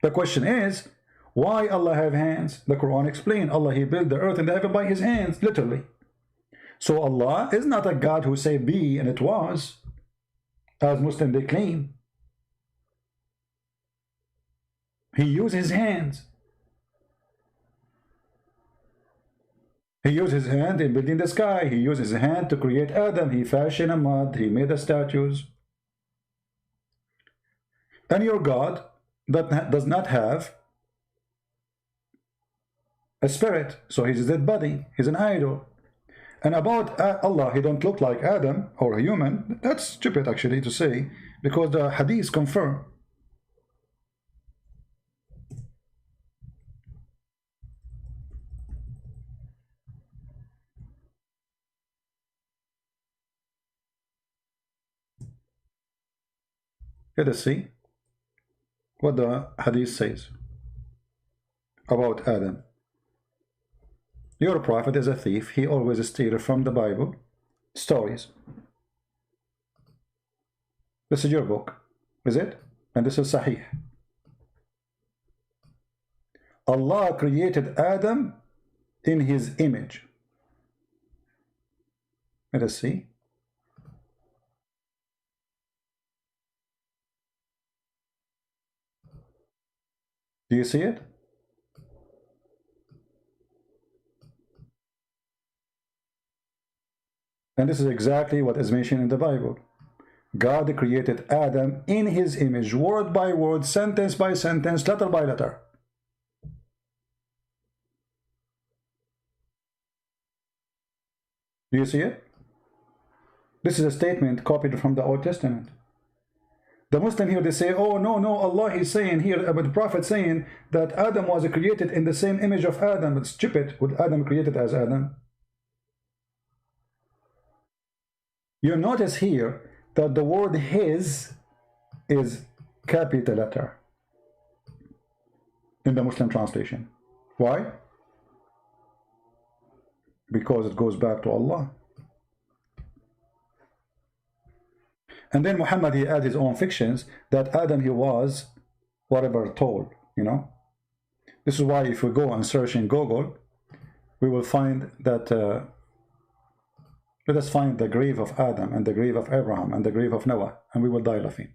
The question is, why Allah have hands? The Quran explains, Allah, he built the earth and the heaven by his hands, literally. So Allah is not a God who say be and it was, as Muslims they claim. He used his hands. He used his hand in building the sky. He used his hand to create Adam. He fashioned a mud. He made the statues. And your God that does not have a spirit. So he's a dead body. He's an idol. And about Allah, he don't look like Adam or a human. That's stupid actually to say, because the hadith confirm. Let us see what the hadith says about Adam. Your prophet is a thief. He always steals from the Bible stories. This is your book, is it? And this is Sahih. Allah created Adam in his image. Let us see. Do you see it? And this is exactly what is mentioned in the Bible. God created Adam in his image, word by word, sentence by sentence, letter by letter. Do you see it? This is a statement copied from the Old Testament. The Muslim here, they say, oh, no, Allah is saying here, about the Prophet saying that Adam was created in the same image of Adam. But stupid, was Adam created as Adam? You notice here that the word his is capital letter in the Muslim translation. Why? Because it goes back to Allah. And then Muhammad, he adds his own fictions that Adam, he was whatever told, you know. This is why if we go and search in Google, we will find that let us find the grave of Adam and the grave of Abraham and the grave of Noah, and we will die laughing.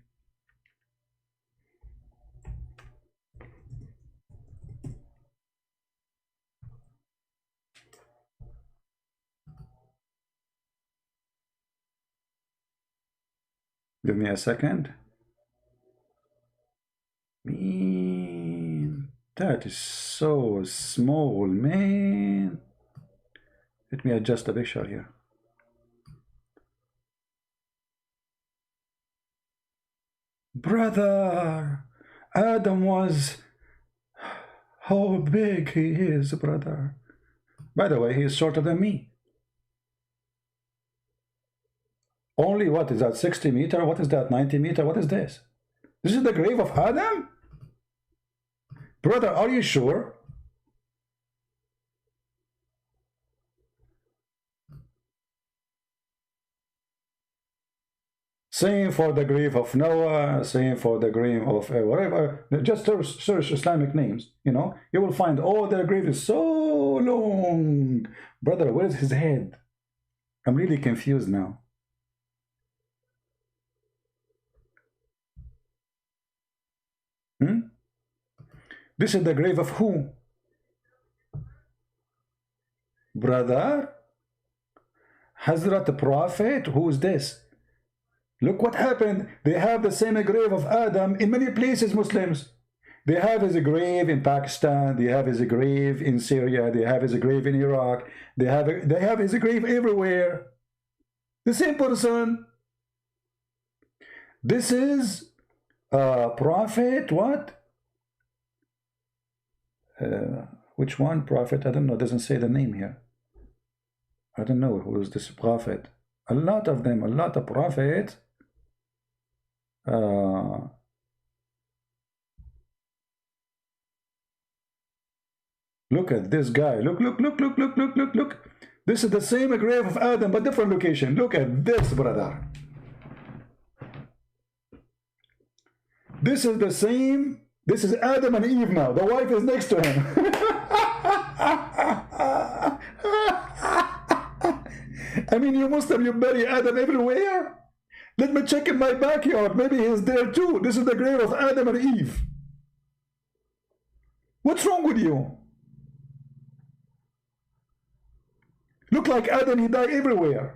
Give me a second. Man, that is so small, man. Let me adjust the picture here. Brother, Adam was, how big he is, brother. By the way, he is shorter than me. Only, what is that, 60 meters? What is that, 90 meters? What is this? This is the grave of Adam? Brother, are you sure? Same for the grave of Noah, same for the grave of whatever. Just search Islamic names, you know. You will find, oh, their grave is so long. Brother, where is his head? I'm really confused now. This is the grave of who? Brother? Hazrat Prophet? Who is this? Look what happened. They have the same grave of Adam in many places, Muslims. They have his grave in Pakistan. They have his grave in Syria. They have his grave in Iraq. They have his grave everywhere. The same person. This is Prophet what? Which one? Prophet? I don't know. It doesn't say the name here. I don't know who is this Prophet. A lot of them. A lot of prophets. Look at this guy. Look. This is the same grave of Adam, but different location. Look at this, brother. This is the same. This is Adam and Eve now. The wife is next to him. I mean, you Muslim, you bury Adam everywhere. Let me check in my backyard. Maybe he's there too. This is the grave of Adam and Eve. What's wrong with you? Look like Adam, he died everywhere.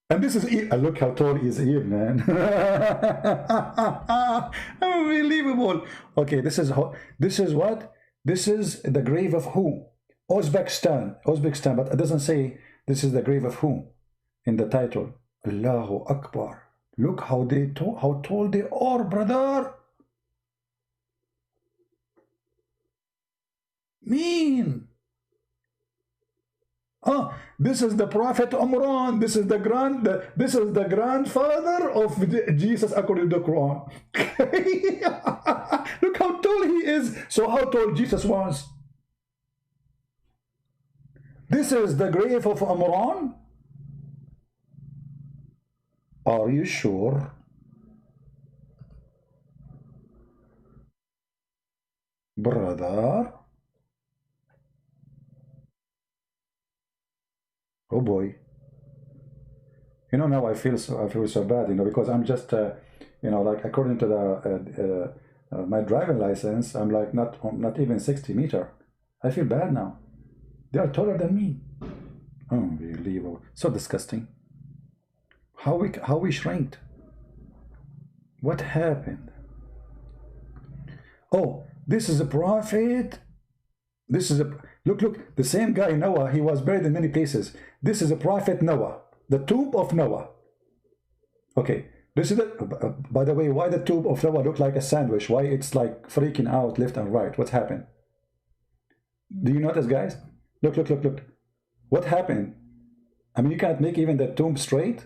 And this is Eve. Look how tall is Eve, man. Unbelievable. Okay, this is what? This is the grave of who? Uzbekistan, but it doesn't say this is the grave of who in the title. Allahu Akbar. Look how tall they are, brother. Mean. Ah, this is the Prophet Umran. This is the grandfather of Jesus according to the Quran. Look how tall he is. So how tall Jesus was? This is the grave of Umran. Are you sure? Brother? Oh boy. You know, now I feel so bad, you know, because I'm just, you know, like according to the my driving license, I'm like not even 60 meter. I feel bad now. They are taller than me. Unbelievable. So disgusting. How we shrinked. What happened? Oh, this is a prophet. This is a look, the same guy Noah, he was buried in many places. This is a prophet Noah, the tomb of Noah. Okay, this is the, by the way, why the tomb of Noah look like a sandwich? Why it's like freaking out left and right? What happened? Do you notice, guys? Look. What happened? I mean, you can't make even the tomb straight.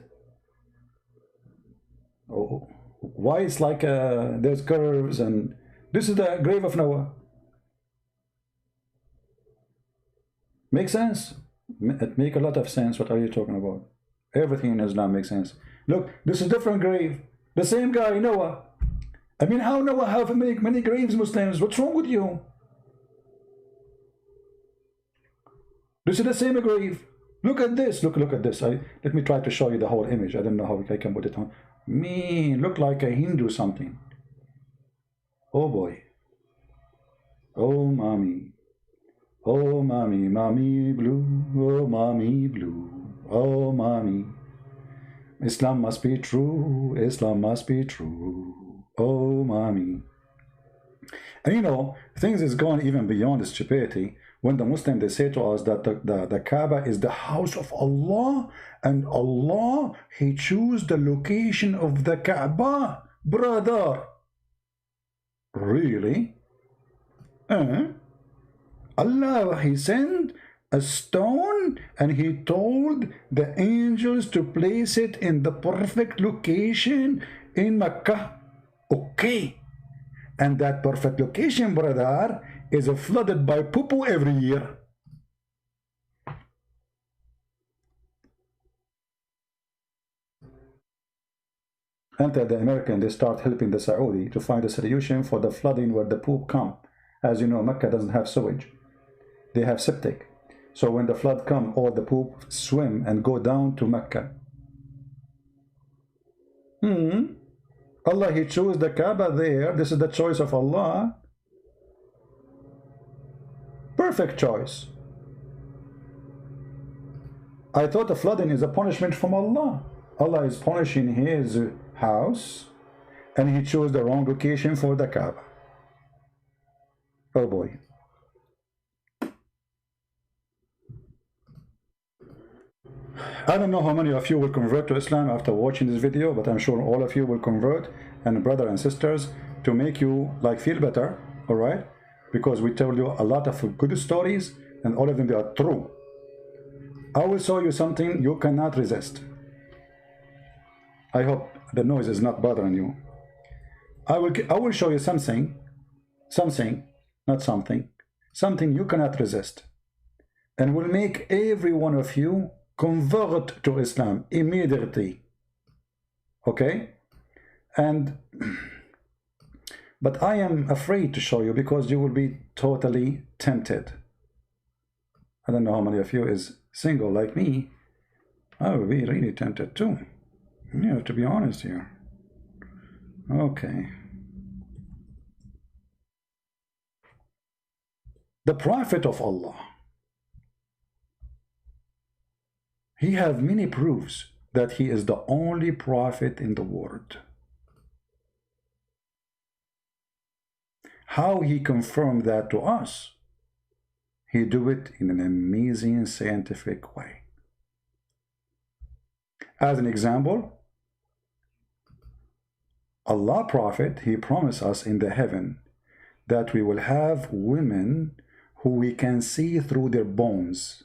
Oh, why it's like there's curves, and this is the grave of Noah. Makes sense? It make a lot of sense. What are you talking about? Everything in Islam makes sense. Look, this is a different grave. The same guy, Noah. I mean, how Noah have many graves, Muslims? What's wrong with you? This is the same grave. Look at this. Look at this. Let me try to show you the whole image. I don't know how I can put it on. Me, look like a Hindu something. Oh boy. Oh mommy. Oh mommy, mommy blue. Oh mommy blue. Oh mommy. Islam must be true. Islam must be true. Oh mommy. And you know, things is going even beyond the stupidity. When the Muslims, they say to us that the Kaaba is the house of Allah, and Allah, He choose the location of the Kaaba. Brother, really? Allah, He sent a stone and He told the angels to place it in the perfect location in Mecca. Okay. And that perfect location, brother, is flooded by poo-poo every year. Until the American, they start helping the Saudi to find a solution for the flooding where the poop come. As you know, Mecca doesn't have sewage. They have septic. So when the flood come, all the poop swim and go down to Mecca. Allah, He chose the Kaaba there. This is the choice of Allah. Perfect choice. I thought the flooding is a punishment from Allah. Allah is punishing His house, and He chose the wrong location for the Kaaba. Oh boy. I don't know how many of you will convert to Islam after watching this video, but I'm sure all of you will convert, and brothers and sisters, to make you like feel better, all right? Because we told you a lot of good stories, and all of them, they are true. I will show you something you cannot resist. I hope the noise is not bothering you. I will show you something you cannot resist, and will make every one of you convert to Islam immediately. Okay? But I am afraid to show you because you will be totally tempted. I don't know how many of you is single like me. I will be really tempted too. You have to be honest here. Okay. The Prophet of Allah, he have many proofs that he is the only prophet in the world. How he confirmed that to us? He do it in an amazing scientific way. As an example, Allah Prophet, he promised us in the heaven that we will have women who we can see through their bones.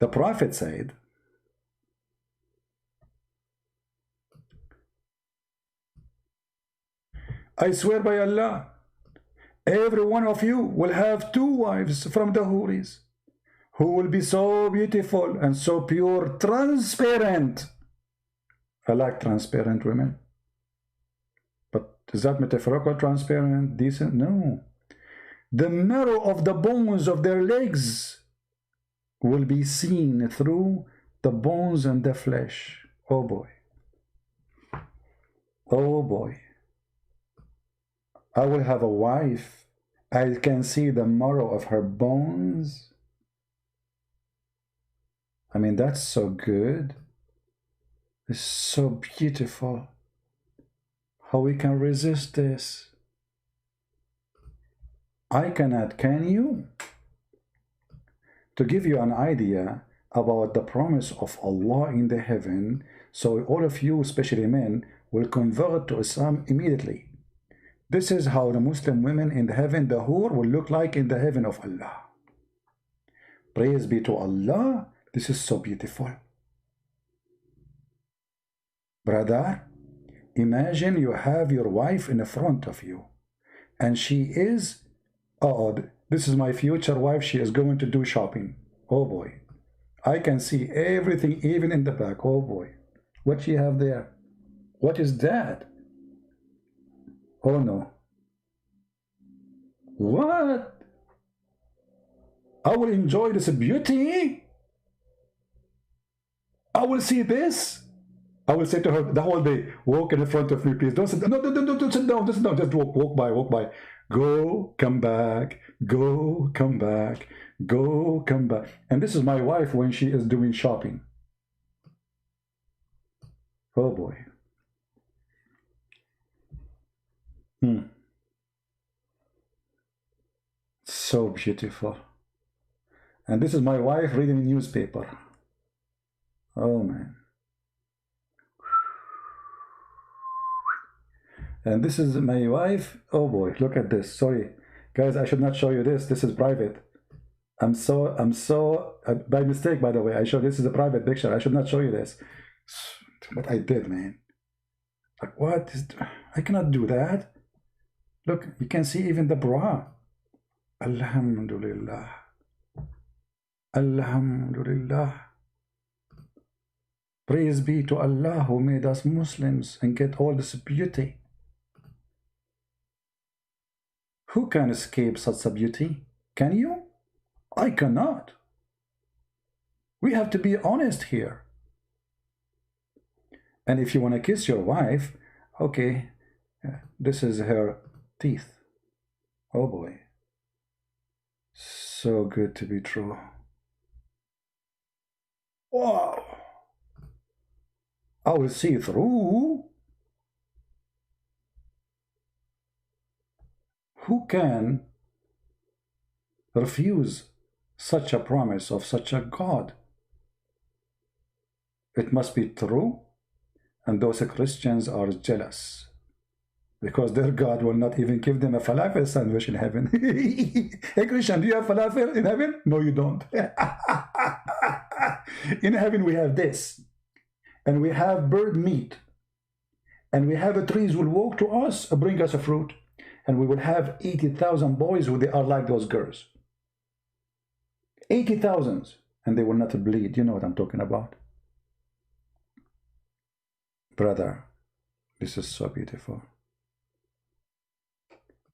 The Prophet said, I swear by Allah, every one of you will have 2 wives from the Houris, who will be so beautiful and so pure, transparent. I like transparent women. But is that metaphorical transparent, decent? No. The marrow of the bones of their legs will be seen through the bones and the flesh. Oh boy. Oh boy. I will have a wife. I can see the marrow of her bones. I mean, that's so good. It's so beautiful. How we can resist this? I cannot, can you? To give you an idea about the promise of Allah in the heaven, so all of you, especially men, will convert to Islam immediately. This is how the Muslim women in the heaven, the Hur, will look like in the heaven of Allah. Praise be to Allah. This is so beautiful. Brother, imagine you have your wife in front of you, and she is, oh, this is my future wife, she is going to do shopping. Oh boy. I can see everything, even in the back. Oh boy. What she have there? What is that? Oh no. What? I will enjoy this beauty. I will see this. I will say to her the whole day, walk in front of me, please. Don't sit down. No, don't sit down. Don't sit down. Just walk by, walk by. Go, come back. Go, come back. Go, come back. And this is my wife when she is doing shopping. Oh boy. So beautiful. And this is my wife reading a newspaper. Oh man. And this is my wife. Oh boy, look at this. Sorry guys, I should not show you this. This is private. I'm so by mistake, by the way. I show this is a private picture. I should not show you this, but I did, man. Like, what is, I cannot do that. Look, you can see even the bra. Alhamdulillah. Alhamdulillah. Praise be to Allah who made us Muslims and get all this beauty. Who can escape such a beauty? Can you? I cannot. We have to be honest here. And if you want to kiss your wife, okay, this is her teeth. Oh boy. So good to be true. Wow. I will see through. Who can refuse such a promise of such a God? It must be true, and those Christians are jealous because their God will not even give them a falafel sandwich in heaven. Hey Christian, do you have falafel in heaven? No, you don't. In heaven we have this, and we have bird meat, and we have trees will walk to us, bring us a fruit. And we will have 80,000 boys who they are like those girls. 80,000, and they will not bleed. You know what I'm talking about. Brother, this is so beautiful.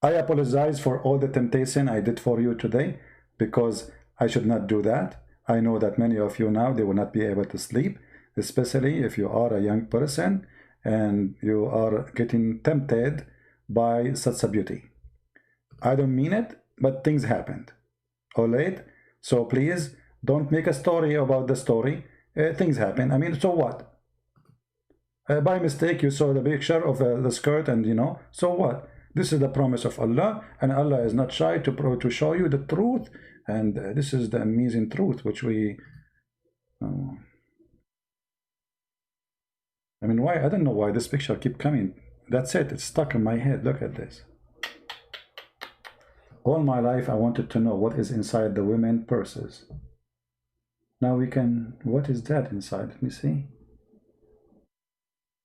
I apologize for all the temptation I did for you today, because I should not do that. I know that many of you now, they will not be able to sleep, especially if you are a young person and you are getting tempted by such a beauty. I don't mean it, but things happened. All right? So please don't make a story about the story. Things happen. I mean, so what? By mistake, you saw the picture of the skirt, and you know, so what? This is the promise of Allah, and Allah is not shy to show you the truth, and this is the amazing truth which we. I mean, why? I don't know why this picture keep coming. That's it. It's stuck in my head. Look at this. All my life, I wanted to know what is inside the women purses. Now we can, what is that inside? Let me see.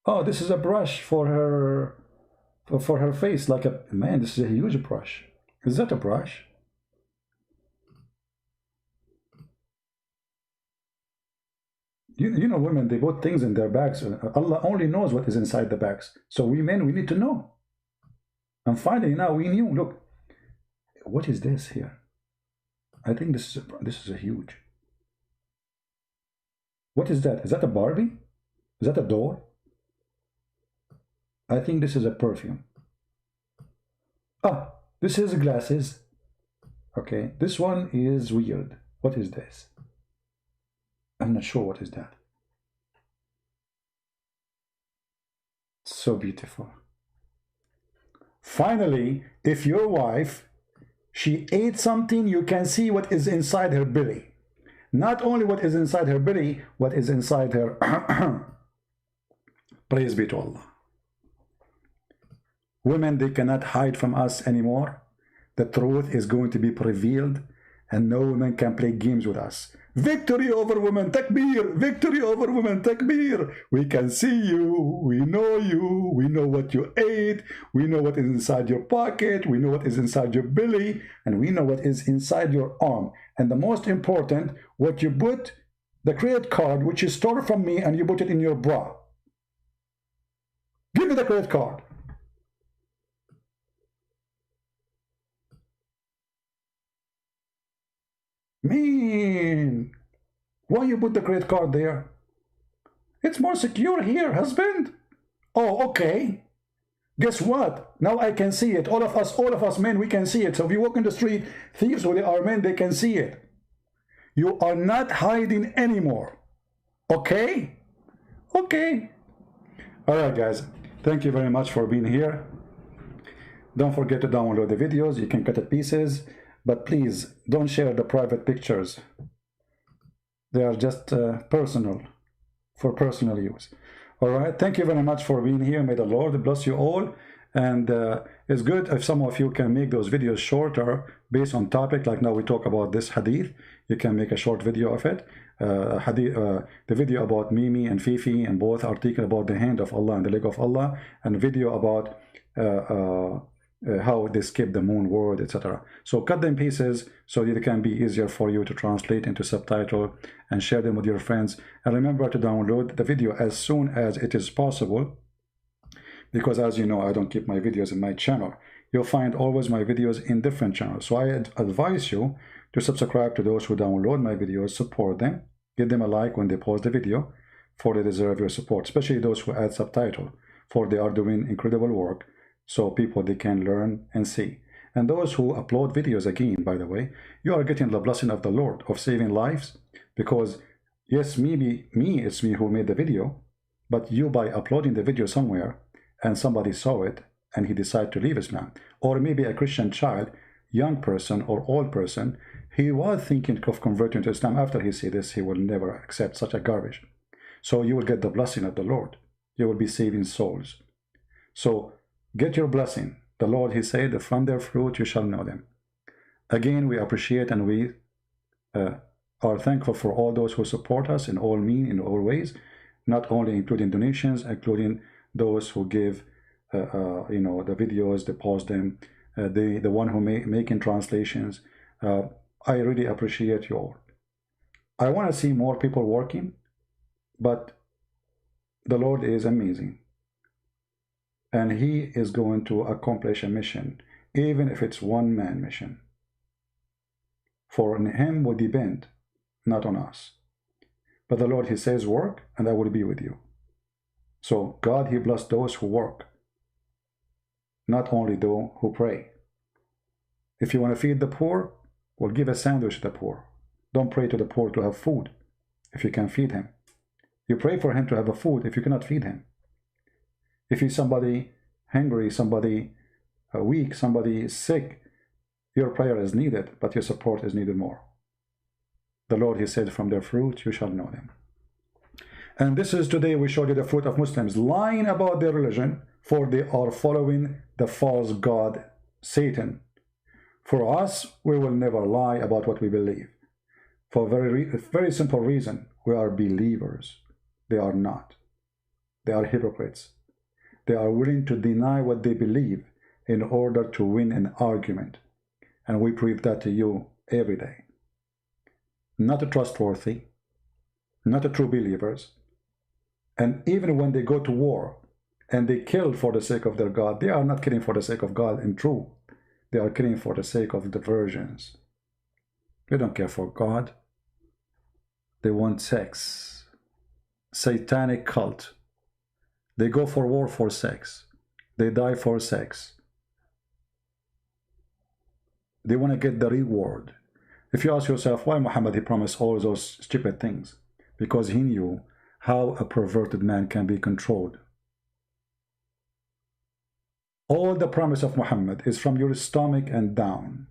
Oh, this is a brush for her face, like a, man, this is a huge brush. Is that a brush? You know, women, they put things in their bags. Allah only knows what is inside the bags. So we men, we need to know. And finally, now we knew. Look, what is this here? I think this is a huge. What is that? Is that a Barbie? Is that a door? I think this is a perfume. Ah, this is glasses. Okay, this one is weird. What is this? I'm not sure what is that. So beautiful. Finally, if your wife, she ate something, you can see what is inside her belly. Not only what is inside her belly, what is inside her. Praise be to Allah. Women, they cannot hide from us anymore. The truth is going to be revealed, and no woman can play games with us. Victory over women, takbir! Victory over women, takbir! We can see you, we know what you ate, we know what is inside your pocket, we know what is inside your belly, and we know what is inside your arm. And the most important, what you put, the credit card, which you stole from me, and you put it in your bra. Give me the credit card. Man, why you put the credit card there? It's more secure here, husband. Oh, okay. Guess what? Now I can see it. All of us men, we can see it. So if you walk in the street, thieves who they are men, they can see it. You are not hiding anymore. Okay? Okay. All right, guys. Thank you very much for being here. Don't forget to download the videos. You can cut it pieces. But please, don't share the private pictures. They are just personal, for personal use. All right, thank you very much for being here. May the Lord bless you all. And it's good if some of you can make those videos shorter based on topic. Like now we talk about this hadith. You can make a short video of it. The video about Mimi and Fifi, and both article about the hand of Allah and the leg of Allah, and a video about how they skip the moon word, etc. So cut them pieces so that it can be easier for you to translate into subtitle and share them with your friends. And remember to download the video as soon as it is possible, because as you know, I don't keep my videos in my channel. You'll find always my videos in different channels. So I advise you to subscribe to those who download my videos, support them, give them a like when they post the video, for they deserve your support, especially those who add subtitle, for they are doing incredible work. So people, they can learn and see. And those who upload videos, again, by the way, you are getting the blessing of the Lord of saving lives, because yes, maybe it's me who made the video, but you, by uploading the video somewhere and somebody saw it and he decided to leave Islam, or maybe a Christian child, young person or old person, he was thinking of converting to Islam. After he see this, he will never accept such a garbage. So you will get the blessing of the Lord. You will be saving souls. So get your blessing. The Lord, he said, from their fruit you shall know them. Again, we appreciate and we are thankful for all those who support us in all means, in all ways, not only including donations, including those who give, you know, the videos, they post them, the one who making translations. I really appreciate you all. I want to see more people working, but the Lord is amazing. And he is going to accomplish a mission, even if it's one-man mission. For him will depend, not on us. But the Lord, he says, work, and I will be with you. So God, he blessed those who work, not only those who pray. If you want to feed the poor, well, give a sandwich to the poor. Don't pray to the poor to have food if you can feed him. You pray for him to have a food if you cannot feed him. If he's somebody hungry, somebody weak, somebody sick, your prayer is needed, but your support is needed more. The Lord, he said, from their fruit you shall know them. And this is today we showed you the fruit of Muslims lying about their religion, for they are following the false god, Satan. For us, we will never lie about what we believe. For a very simple reason. We are believers. They are not. They are hypocrites. They are willing to deny what they believe in order to win an argument. And we prove that to you every day. Not trustworthy, not true believers. And even when they go to war and they kill for the sake of their God, they are not killing for the sake of God in truth. They are killing for the sake of diversions. They don't care for God. They want sex. Satanic cult. They go for war for sex. They die for sex. They want to get the reward. If you ask yourself why Muhammad he promised all those stupid things, because he knew how a perverted man can be controlled. All the promise of Muhammad is from your stomach and down.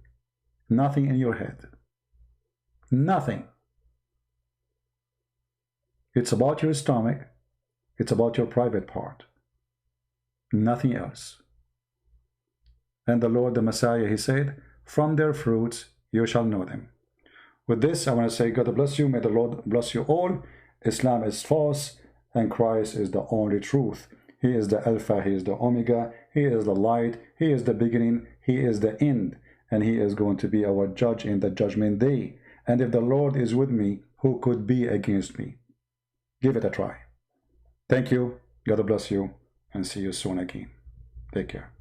Nothing in your head. Nothing. It's about your stomach. It's about your private part. Nothing else. And the Lord, the Messiah, he said, from their fruits you shall know them. With this, I want to say, God bless you. May the Lord bless you all. Islam is false, and Christ is the only truth. He is the Alpha, he is the Omega, he is the light, he is the beginning, he is the end, and he is going to be our judge in the judgment day. And if the Lord is with me, who could be against me? Give it a try. Thank you. God bless you, and see you soon again. Take care.